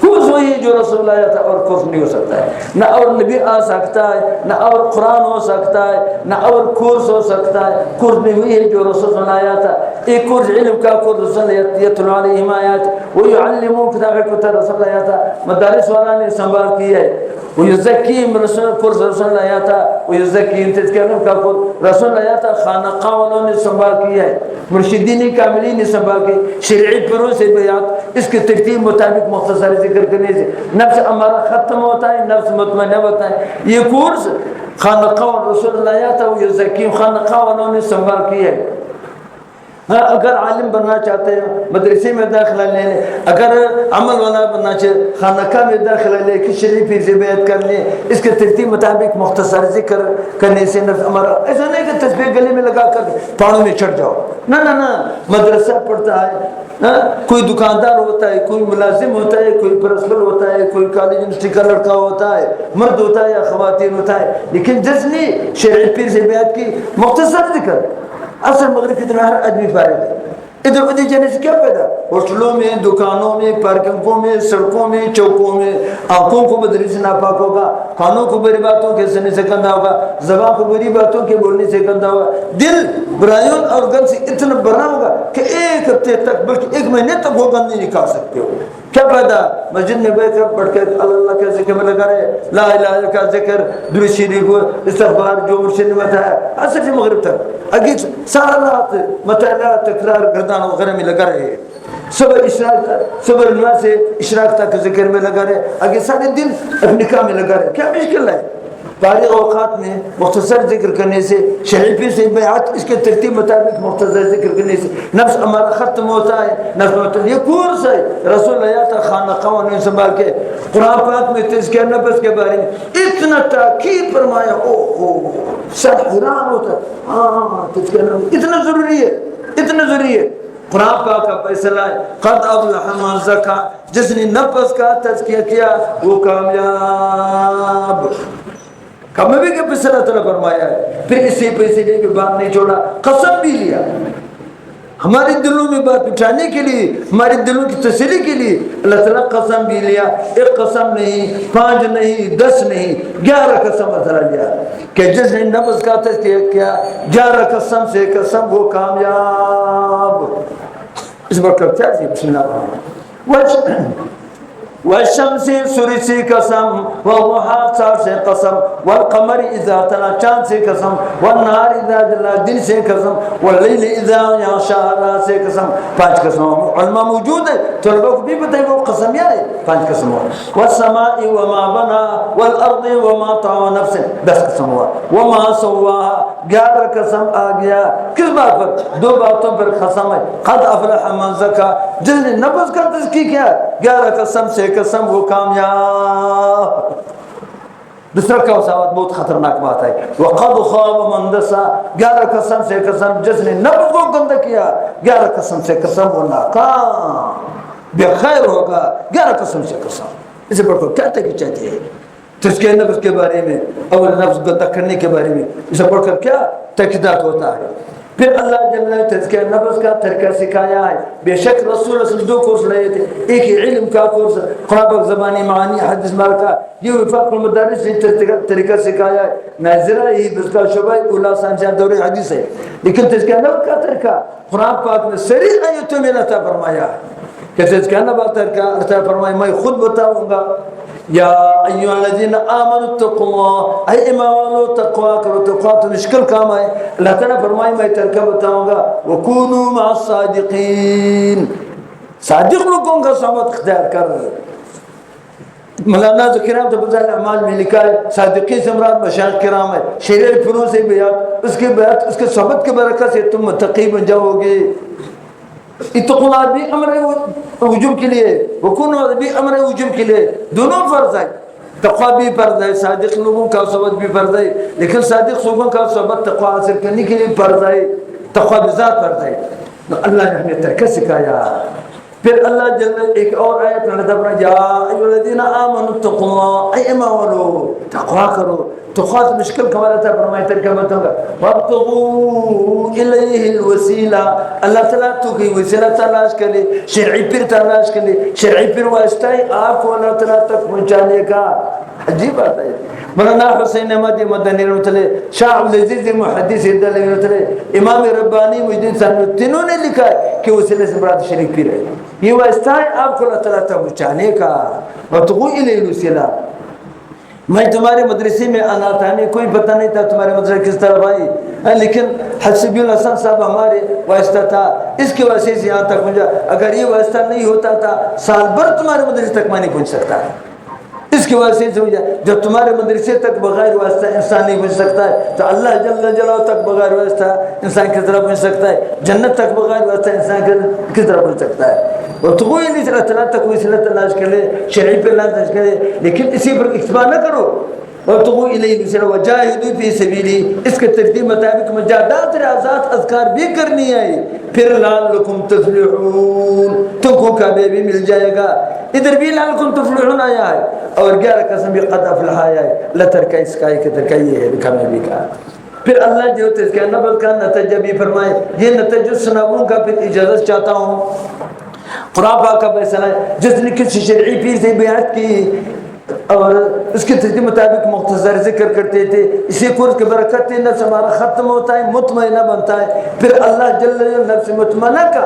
کورس وہی جو رسول آیا تھا اور کورس نہیں ہو سکتا ہے، نہ اور نبی آ سکتا ہے، نہ اور قرآن ہو سکتا ہے، نہ اور کورس ہو سکتا ہے۔ کورس نہیں ہوئی ہے جو رسول صلی اللہ علیہ وسلم آیا تھا۔ ایک کورس علم کا کورس رسول یتلو علیہم آیات ویعلمہم کتاب والحکمہ رسول اللہ آیا تھا، مدارس والا نے سنبھال کیا ہے۔ ویزکیم رسول کورس رسول آیا تھا، ویزکیم تزکیہ نفس کا کورس رسول آیا تھا، خانقاہ والوں نے سنبھال کیا ہے، مرشدین کاملین نے سنبھال کی، شرعی پروں سے بیات اس کے ترتیب مطابق مختصر ذکر کرنے سے نفس ہمارا ختم ہوتا ہے، نفس مطمئنہ ہوتا ہے۔ یہ کورس خانقاہ رسول اللہ آیا تھا، ویزکیم خانقاہ والوں نے سنبھال کیا ہے۔ اگر عالم بننا چاہتے ہیں مدرسے میں داخلہ لے لیں، اگر عمل والا بننا چاہے خانقاہ میں داخلہ لے کے شریفی سے بیعت کر لیں، اس کے ترتیب مطابق مختصر ذکر کرنے سے نفس ہمارا ایسا نہیں کہ تسبیح گلے میں لگا کر پاڑوں میں چڑھ جاؤ، نہ مدرسہ پڑھتا ہے، کوئی دکاندار ہوتا ہے، کوئی ملازم ہوتا ہے، کوئی پرنسپل ہوتا ہے، کوئی کالج یونیورسٹی کا لڑکا ہوتا ہے، مرد ہوتا ہے یا خواتین ہوتا ہے، لیکن جس نے شرعی پیر سے بیعت کی مختصر ذکر، اصل مغرب کی طرح ہر آدمی فارغ ہے، ادھر ادھر جانے سے کیا پیدا؟ ہوٹلوں میں، دکانوں میں، پارکنگوں میں، سڑکوں میں، چوکوں میں آنکھوں کو بدری سے ناپاک ہوگا، کانوں کو بری باتوں کے سننے سے گندا ہوگا، زبان کو بری باتوں کے بولنے سے گندا ہوگا، دل برائیوں اور گند سے اتنا بھرا ہوگا کہ ایک ہفتے تک بلکہ ایک مہینے تک وہ گند نہیں نکال سکتے ہو۔ کیا فائدہ؟ مسجد میں بیٹھ کر پڑھ کے اللہ کا ذکر میں لگا رہے، لا الہ الا اللہ کا ذکر، درود شریف، استغفار جو مرشد نے بتایا، عصر سے مغرب تک اگے سارا رات مطالعہ تکرار گردان وغیرہ میں لگا رہے، صبح اشراق، صبح نماز سے اشراق تک ذکر میں لگا رہے، آگے سارے دن اپنے کام میں لگا رہے۔ کیا مشکل ہے؟ فارغ اوقات میں مختصر ذکر کرنے سے، شریفی سے بیعت اس کے ترتیب مطابق مختصر ذکر کرنے سے نفس ہمارا ختم ہوتا ہے۔ نفس ہوتا ہے، یہ کورس ہے۔ رسول اللہ تا خانہ قوانین سنبھال کے قرآن پاک میں تذکیہ نفس کے بارے میں اتنا تاکید فرمایا، سب حیران ہوتا ہے، ہاں تذکیہ نفس اتنا ضروری ہے، اتنا ضروری ہے۔ قرآن پاک کا فیصلہ ہے، قد افلح من زکا، جس نے نفس کا تزکیہ کیا وہ کامیاب۔ کامیابی کے فیصلہ تعالیٰ فرمایا ہے۔ پھر اسی فیصلے کے بعد نہیں چھوڑا، قسم بھی لیا ہمارے دلوں میں بات بٹھانے کے لیے، ہمارے دلوں کی تسلی کے لیے اللہ تعالیٰ قسم بھی لیا۔ ایک قسم نہیں، 5 نہیں، 10 نہیں، 11 قسم تعالیٰ لیا کہ جس نے نفس کا تزکیہ کیا 11 قسم سے قسم وہ کامیاب۔ اس بار کرتے ہیں بسم اللہ الرحمن الرحیم۔ والشمس سورج سے قسم، والضحى سار سے قسم، والقمر اذا تلا چاند سے قسم، والنهار اذا جلا دن سے قسم، واللیل اذا یغشا رات سے قسم۔ 5 قسم علماء موجود ہے، طلبہ کو بھی بتائے وہ قسم کیا ہے، 5 قسم ہوا۔ والسماء وما بنا والارض وما طغى نفس، 10 قسم ہوا۔ وما سواها 11 قسم آ گیا۔ کس بات پر؟ 2 باتوں پر قسم ہے۔ قد افلح من زکا، جس نے نفس کا تزکیہ کیا 11 قسم سے قسم وہ کامیاب۔ دوسرا قسم بہت خطرناک بات ہے، وقد خاب من دسا، 11 قسم سے قسم جس نے نفس کو گندا کیا 11 قسم سے قسم وہ ناکام بے خیر ہوگا۔ 11 قسم سے قسم، اسے پڑھ کر کیا تحقیق چاہتی ہے تزکیہ نفس کے بارے میں، اول نفس گندا کرنے کے بارے میں، اسے پڑھ کر کیا تحقیقات ہوتا ہے۔ پھر اللہ جل تزکیہ نفس کا طریقہ سکھایا ہے۔ بے شک رسول اللہ صلی اللہ علیہ وسلم 2 کورس لائے تھے، ایک ہی علم کا کورس، قرآن پاک زبانی معانی حدیث مارکا، یہ وفاق المدارس نے طریقہ سکھایا ہے۔ ناظرہ ہی بس کا شبہ اولا سانچہ دور حدیث ہے، لیکن تزکیہ نفس کا طریقہ قرآن پاک میں صریح آیتوں میں عطا فرمایا کہ تزکیہ نفس کا طریقہ عطا فرمایا۔ میں خود بتاؤں گا، یا ایھا الذین آمنوا اتقوا اللہ، اے ایمان والو تقوا کرو، تقوا تو مشکل کام ہے۔ اللہ تعالیٰ فرمائے میں طریقہ بتاؤں گا، وکونوا مع الصادقین، صادق لوگوں کا صحبت اختیار کر۔ مولانا کرام تو فضائل اعمال میں لکھا ہے صادقین سے مراد مشایخ کرام ہے، شریعت فرو سے بیعت، اس کے بیعت اس کے صحبت کے برکت سے تم متقی بن جاؤ گے۔ اتقوا اللہ بھی امر وجوب کے لیے، وکونوا بھی امر وجوب کے لیے، دونوں فرض ہے۔ تقوی بھی فرض ہے، صادق لوگوں کا صحبت بھی فرض ہے، لیکن صادق لوگوں کا صحبت تقوی حاصل کرنے کے لیے فرض ہے، تقوی بذات فرض ہے۔ اللہ نے ہمیں طریقہ سکھایا۔ پھر اللہ جل ایک اور آیت میں فرمایا یا ایھا الذین آمنوا اتقوا اللہ، اے ایمان والو تقوی کرو۔ تقوی مشکل کمال تھا، فرمایا طریقہ بتاؤں گا، وابتغوا الیہ الوسیلہ، اللہ تعالیٰ تو کی وسیلہ تلاش کرے، شرعی پھر تلاش کرے، شرعی پھر واسطہ ہے آپ کو اللہ تعالیٰ تک پہنچانے کا۔ عجیب بات ہے۔ مولانا حسین احمد مدنی رحمۃ اللہ، شاہ عبدالعزیز محدث دہلوی رحمۃ اللہ، امام ربانی مجدد صاحب، تینوں نے لکھا ہے کہ وسیلے سے مراد شریک پھر ہے، یہ واسطہ ہے آپ کو اللہ تعالیٰ تک پہنچانے کا۔ وابتغوا الیہ الوسیلہ۔ میں تمہارے مدرسے میں آنا تھا، ہمیں کوئی پتہ نہیں تھا تمہارے مدرسے کس طرح آئی، لیکن حسبی الحسن صاحب ہمارے واسطہ تھا، اس کے واسطے سے یہاں تک پہنچا۔ اگر یہ واسطہ نہیں ہوتا تھا سال بھر تمہارے مدرسے تک میں نہیں پہنچ سکتا، اس کے واسطے سے ہو جائے۔ جب تمہارے مدرسے تک بغیر واسطہ انسان نہیں پہنچ سکتا ہے تو اللہ جل جلالہ تک بغیر واسطہ انسان کس طرح پہنچ سکتا ہے؟ جنت تک بغیر واسطہ انسان کس طرح پہنچ سکتا ہے؟ اور تو کوئی نہیں اللہ تعالیٰ تک وسیلہ تلاش کر لے، شرعی پہ تلاش کر لے، لیکن اسی پر اکتفا نہ کرو۔ اور تو الیہ الوسیلہ وجاہدوا فی سبیلہ، اس کے ترتیب مطابق مجاہدات ریاضات اذکار بھی کرنی ہے۔ پھر لعلکم تفلحون، تم کو کامیابی مل جائے گا۔ ادھر بھی لعلکم تفلحون آیا ہے اور 11 قسم بھی قد افلح آیا ہے۔ اللہ ترکہ اس کا ایک ترکہ یہ ہے کامیابی کا۔ پھر اللہ جو تذکیہ نفس کا نتیجہ بھی فرمائے. یہ نتیجہ سناؤں کا پھر اجازت چاہتا ہوں. قرآن پاک کا فیصلہ ہے جس نے کسی شرعی پیر سے بیعت کی اور اس کے تذکیے مطابق مختصر ذکر کرتے تھے, اسی قرآن کی برکت نفس ہمارا ختم ہوتا ہے, مطمئنہ بنتا ہے. پھر اللہ جل جلالہ نفس مطمئنہ کا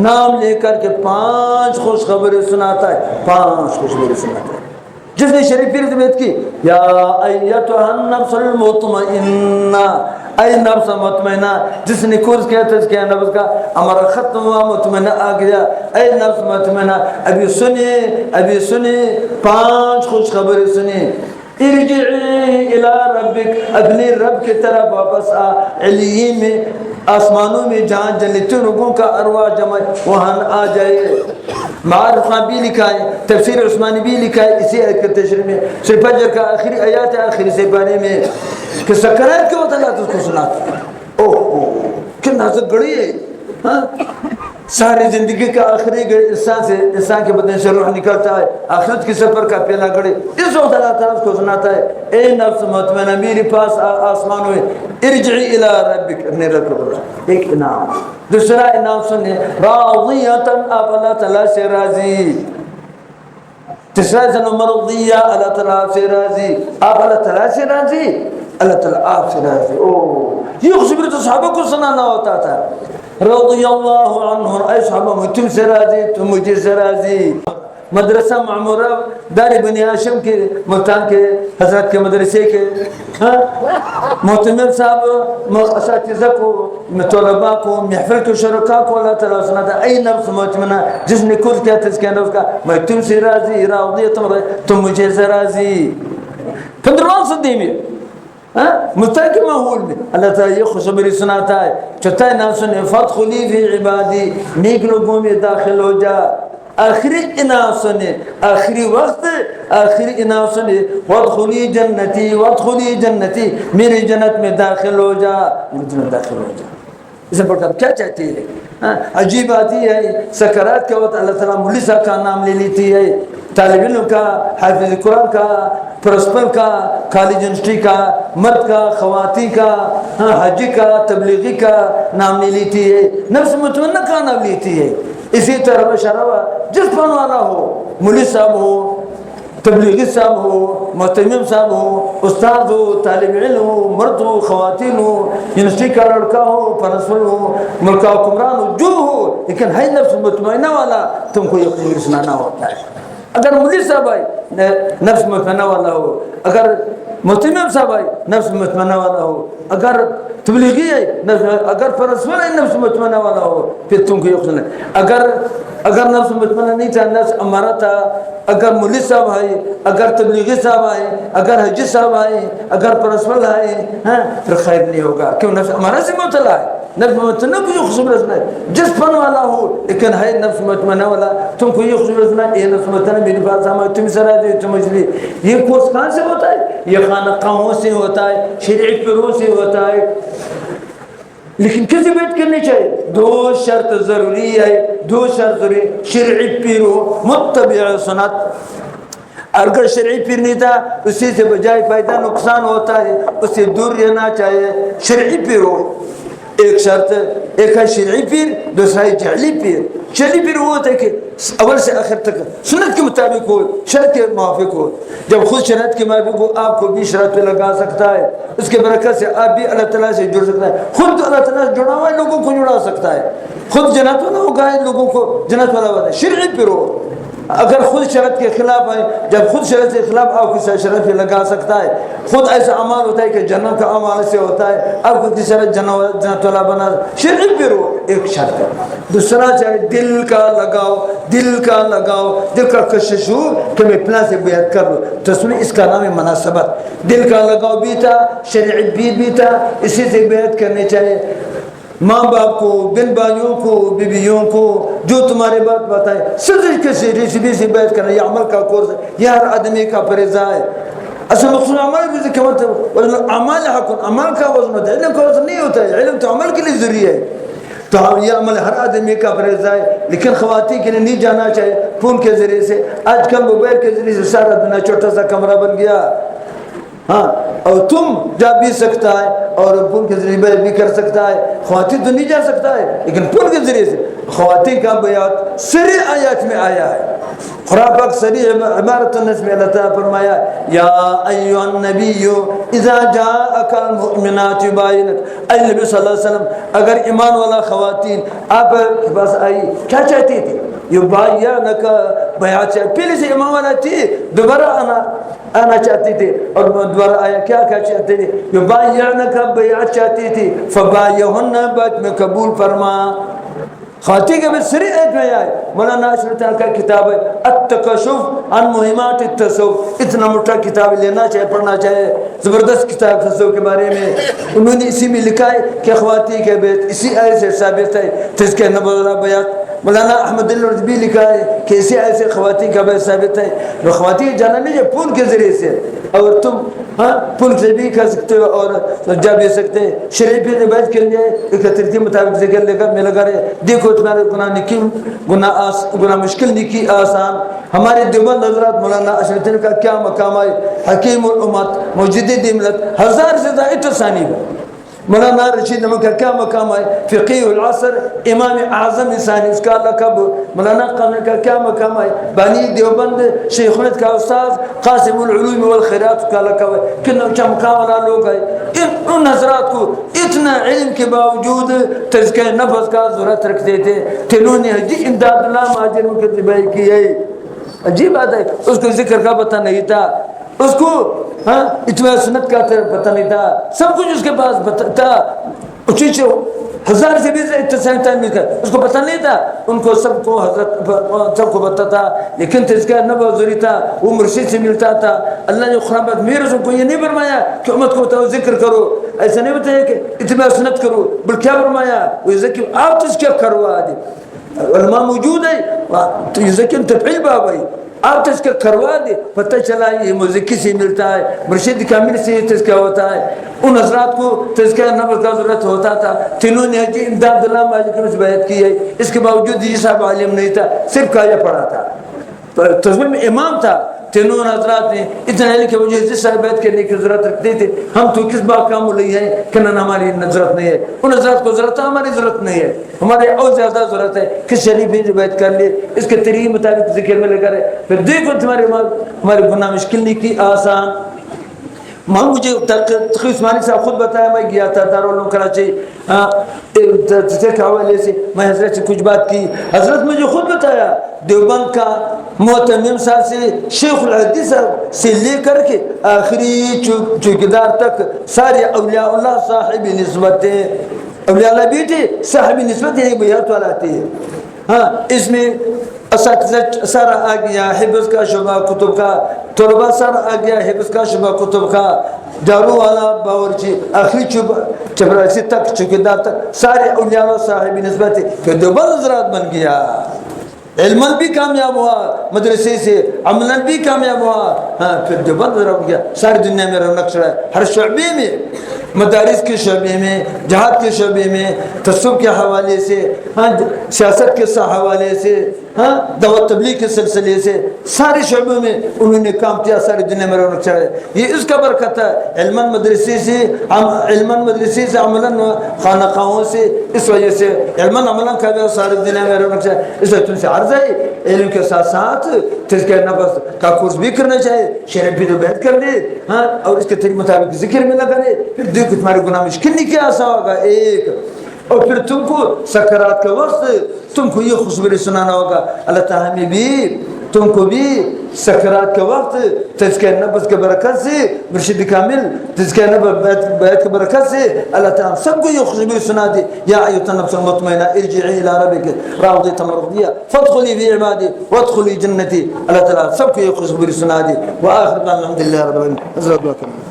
نام لے کر کے 5 خوشخبری سناتا ہے, 5 خوشخبری سناتا ہے. جس نے شریف پیر سے بیعت کی, یا ایتھا النفس المطمئنہ, اے نفس مطمئنہ, جس نے کورس کیا تذکیہ نفس کا ہمارا ختم ہوا, مطمئنہ آ گیا. اے نفس مطمئنہ, ابھی سنیں 5 خوشخبری سنیں. ارجعی الی ربک, اپنے رب کی طرف واپس آ. علیین میں, آسمانوں میں جہاں جنتی لوگوں کا ارواح جمع وہاں آ جائے. معارف خان بھی لکھا ہے, تفسیر عثمانی بھی لکھا ہے اسی آیت کے تشریح میں. سورہ فجر کا آخری آیات ہے, آخری سے بارے میں کہ سکرات کے وقت اللہ اس کو سناتا ہے. اوہ کتنا سے گڑی ہے. ساری زندگی کا آخری گڑی انسان کے بدن سے روح نکلتا ہے, آخرت کی سفر کا پہلا گڑی, اس وقت اللہ تعالیٰ اس کو سناتا ہے, اے نفس مطمئنہ میرے پاس آسمان ہوئے, ارجعی الی ربک, اپنے رب کو بلا. ایک انعام. دوسرا انعام سنیں, راضیۃ, آپ اللہ تعالیٰ سے راضی. تیسرا انعام مرضیہ, اللہ تعالیٰ سے راضی. آپ اللہ تعالیٰ سے راضی, اللہ تعالیٰ آپ سے راضی. یہ خوشخبری تو صحابہ کو سنانا ہوتا تھا. رضی اللہ عنہ, اے صحابہ میں تم سے راضی, تم مجھے سے راضی. مدرسہ معمورہ دار بنی ہاشم کے ملتان کے حضرت کے مدرسے کے محتمل صاحب اساتذہ کو, طلباء کو, محفل کے شرکاء کو اللہ تعالیٰ سناتا ہے, اے نفس مطمئنہ, جس نے خود کیا تذکیہ نفس کا, میں تم سے راضی. راضیۃ, تم مجھے سے راضی. 15 صدی میں مستقبل کے ماحول میں اللہ تعالیٰ یہ خوشخبری سناتا ہے. چوتھا انعام سنیں, فادخلی فی عبادی, نیک لوگوں میں داخل ہو جا. آخری انعام سنیں, آخری وقت, آخری انعام سنیں, وادخلی جنتی, وادخلی جنتی, میری جنت میں داخل ہو جا, میری جنت داخل ہو جا. اسے پڑھ کر کیا چاہتی ہے؟ عجیب بات یہ ہے, سکرات کے وقت اللہ تعالیٰ مولوی صاحب کا نام لے لیتی ہے, طالب علم کا, حافظ قرآن کا, پرنسپل کا, کالج یونیورسٹی کا, مرد کا, خواتین کا, حاجی کا, تبلیغی کا نام لے لیتی ہے, نفس مطمئنہ کا نام لیتی ہے. اسی طرح شرابہ جس فن والا ہو, مولوی صاحب ہو, تبلیغی صاحب ہو, محتمم صاحب ہو, استاد ہو, طالب علم ہو, مرد ہو, خواتین ہو, یونیورسٹی کا لڑکا ہو, پرنسپل ہو, ملکہ حکمران ہو, جو ہو, لیکن ہے نفس مطمئنہ والا, تم کو یقین سنانا ہوتا ہے. اگر مولوی صاحب آئے نفس مطمئنہ والا ہو, اگر محتمم صاحب آئے نفس مطمئنہ والا ہو, اگر تبلیغی ہے, اگر پرنسپل ہے نفس مطمئنہ والا ہو, پھر تم کو یقین ہے. اگر نفس مطمئنہ نہیں تھا, نفس امارہ تھا, اگر مولوی صاحب آئے, اگر تبلیغی صاحب آئے, اگر حجی صاحب آئے, اگر پرنسپل آئے, پھر خیر نہیں ہوگا. کیوں؟ نفس امارہ سے مبتلا ہے. نفس مطمئنہ کو یہ خوشخبری سنا ہے, جس فن والا ہو لیکن ہے نفس مطمئنہ والا, تم کو یہ خوشخبری سنا ہے, اے نفس مطمئنہ میری بات سامنے, تم سے راضی, تم مجھے. یہ کورس کہاں سے ہوتا ہے؟ یہ خانقاہوں سے ہوتا ہے, شرعی پیروں سے ہوتا ہے. لیکن کسی بیعت کرنی چاہیے, 2 شرط ضروری ہے, 2 شرط ضروری. شرعی پیر ہو, متبع سنت. اگر شرعی پیر نہیں تھا, اسی سے بجائے فائدہ نقصان ہوتا ہے, اس سے دور رہنا چاہیے. شرعی پیر ہو, ایک شرط, ایک ہے شرعی پیر, دوسرا ہے جعلی پیر. شرعی پیر وہ ہوتا ہے کہ اول سے آخر تک سنت کے مطابق ہو, شرط کے موافق ہو. جب خود شرط کے موافق ہو, آپ کو بھی شرط پہ لگا سکتا ہے, اس کے برکت سے آپ بھی اللہ تعالیٰ سے جڑ سکتا ہے. خود تو اللہ تعالیٰ سے جڑا ہوا ہے, لوگوں کو جڑا سکتا ہے. خود جنت والا ہوگا, لوگوں کو جنت والا ہوتا ہے. شرعی پیر ہو, اگر خود شرط کے خلاف ہے, جب خود شرط کے خلاف آپ کسی شرط پہ لگا سکتا ہے. خود ایسا عمل ہوتا ہے کہ جنت کا عمل سے ہوتا ہے, آپ کو کسی شرط جنت والا بنا. شرعی پیر ہو, ایک شرط ہے. دوسرا چاہے دل کا لگاؤ, دل کا لگاؤ, دل کا کشش ہو کہ میں پلان سے بیعت کر لوں, تو سنیں اس کا نام ہے مناسبت. دل کا لگاؤ بھی تھا, شرعی بھی تھا, اسی سے بیعت کرنی چاہیے. ماں باپ کو, بن بھائیوں کو, بیویوں کو, جو تمہارے بات بتائے, صدر کے ریسیپی سے بیعت کرنا, یہ عمل کا کورس ہے, یہ ہر آدمی کا فریضہ ہے. اصل مقصود عمل بھی کیا مطلب, عمل حق, عمل کا وزن ہوتا ہے, علم کا وزن نہیں ہوتا ہے. علم تو عمل کے لیے ضروری ہے, تو یہ عمل ہر آدمی کا فریضہ ہے. لیکن خواتین کے لیے نہیں جانا چاہیے فون کے ذریعے سے. آج کل موبائل کے ذریعے سے سارا دنیا چھوٹا سا کمرہ بن گیا, ہاں اور تم جا بھی سکتا ہے اور پن کے ذریعے بھی کر سکتا ہے. خواتین تو نہیں جا سکتا ہے لیکن پن کے ذریعے سے خواتین کا بیعت سری آیات میں آیا ہے. قرآن پاک صریح عبارت النس میں اللہ تعالیٰ فرمایا یا ایھا النبی اذا جاءک المؤمنات یباینک. اے نبی صلی اللہ علیہ وسلم اگر ایمان والا خواتین آپ کے پاس آئی کیا چاہتی تھی؟ یباینک بیعت چاہتی. پہلے سے ایمان والا تھی دوبارہ آنا چاہتی تھی اور دوبارہ آیا کیا چاہتے تھے؟ یباینک بیعت چاہتی تھی. فبایعہن بیعت میں قبول فرما. خواتین کے بھی سری ایت میں آئے. مولانا اشرف کا کتاب ہے التکشف عن مہمات التصوف. اتنا موٹا کتاب لینا چاہے پڑھنا چاہے. زبردست کتاب تصوف کے بارے میں. انہوں نے اسی میں لکھا ہے کہ خواتین کے بیت اسی آیت سے ثابت ہے. تذکرہ نبوی بیعت مولانا احمد الرضوی لکھا ہے کہ اسی آیت سے خواتین کا بیعت ثابت ہے. خواتین جانا نہیں ہے پون کے ذریعے سے اور تم پن سے بھی کر سکتے ہو اور جا بھی سکتے ہیں. شریف نے بیعت کے لیے ایک ترتیب مطابق ذکر لے کر میں لگا رہے. دیکھو تمہارے گناہ مشکل نکی آسان. ہمارے دیوبند حضرات مولانا اشرف کا کیا مقام ہے. حکیم الامت مجدد ملت 1000 سے زائد تصانیف ہے. مولانا رشید احمد کا کیا مقام ہے. فقیہ العصر امام اعظم ثانی اس کا لقب. مولانا قاضی کا کیا مقام ہے. بانی دیوبند شیخ الہند کا استاذ قاسم العلوم والخیرات کا لقب ہے. کتنا چمکا والا لوگ ہے. ان حضرات کو اتنا علم کے باوجود تزکیہ نفس کا ضرورت رکھتے تھے. تینوں نے حجی امداد اللہ مہاجر کے ذبح کی ہے. عجیب بات ہے. اس کو ذکر کا پتہ نہیں تھا. اس کو اتباع سنت کا پتہ نہیں تھا. سب کچھ اس کے پاس تھا. 1000 سے بھی اس کو پتہ نہیں تھا. ان کو سب کو حضرت سب کو پتہ تھا لیکن تذکیہ نفس ضروری تھا. وہ مرشد سے ملتا تھا. اللہ نے قرآن میں میرے کو یہ نہیں فرمایا کہ امت کو بتاؤ ذکر کرو. ایسا نہیں بتایا کہ اتباع سنت کرو. بلکہ کیا فرمایا وہ ذکر آپ تذکیہ کروا دے. علماء موجود ہے تو یہ ذکر تفعیل باب ہے. آپ تذکیہ کروا دے. پتہ چلا یہ مذکر سے ملتا ہے مرشد کامل سے تذکیہ ہوتا ہے. ان حضرات کو تذکیہ نفس کا ضرورت ہوتا تھا. تینوں نے حجی امداد اللہ مہاجر سے بیعت کی ہے. اس کے باوجود یہ صاحب عالم نہیں تھا. صرف کایا پڑھا تھا. تصویر میں امام تھا. تینوں حضرات نے اتنا علم کی وجہ سے صاحب بیعت کرنے کی ضرورت رکھتے تھے. ہم تو کس بات کام لئی ہے کہ نہ ہماری ضرورت نہیں ہے. ان حضرات کو ضرورت ہے ہماری ضرورت نہیں ہے. ہمارے اور زیادہ ضرورت ہے کہ شریف جو بیعت کر لے اس کے طریقے مطابق ذکر میں لگا رہے. پھر دیکھو ہمارے گناہ مشکل نہیں کی آسان. مجھے تقی عثمانی صاحب خود بتایا. میں گیا تھا دارالعلوم کراچی کے حوالے سے. میں حضرت سے کچھ بات کی. حضرت مجھے خود بتایا دیوبند کا معتمم صاحب سے شیخ الحدیث صاحب سے لے کر کے آخری چوکیدار تک سارے اولیاء اللہ صاحب نسبت ہیں. اولیاء اللہ بھی تھے صاحب نسبت ہے. بیعت والا تھے. اس میں اساتذہ سارا آ گیا. حفظ کا شعبہ کتب کا طلبہ سارا آ گیا. حفظ کا شعبہ کتب کا جارو والا باورچی آخری چپراسی تک چوکیدار تک سارے اولیاء اللہ صاحب نسبت ہے. پھر دیوبند حضرات بن گیا. علماً بھی کامیاب ہوا مدرسے سے. عملاً بھی کامیاب ہوا. پھر دیوبند حضرات بن گیا. ساری دنیا میں رونق چڑھا ہے. ہر شعبے میں مدارس کے شعبے میں جہاد کے شعبے میں تصوف کے حوالے سے سیاست کے حوالے سے دعوت تبلیغ کے سلسلے سے سارے شعبوں میں انہوں نے کام کیا. ساری دنیا میں رونق چڑھا ہے. یہ اس کا برکت ہے. علماً مدرسے سے عملاً خانقاہوں سے. اس وجہ سے علماً عملاً کا بھی ساری دنیا میں رونق چڑھا ہے. اس وجہ تم سے عرض ہے علم کے ساتھ ساتھ تذکیہ نفس کا کورس بھی کرنا چاہیے. شریف بھی تو بیعت کر دے اور اس کے طریقے مطابق ذکر میں لگا دے. پھر دیکھو تمہارے گناہ مشکل نہیں کیا آسا ہوگا ایک. اور پھر تم کو سکرات کے وقت تم کو یہ خوشخبری سنانا ہوگا. اللہ تعالیٰ میں بھی تم کو بھی سکرات کے وقت تذکیہ نفس کے برکت سے مرشد کامل تذکیہ نفس بیعت کے برکت سے اللہ تعالیٰ سب کو یہ خوشخبری سنا دی. یا ایھا النفس المطمئنہ ارجعی الی ربک راضیۃ مرضیہ فادخلی فی عبادی وادخلی جنتی. اللہ تعالیٰ سب کو یہ خوشخبری سنا دی. وآخر دعوانا الحمدللہ رب العالمین. حضرت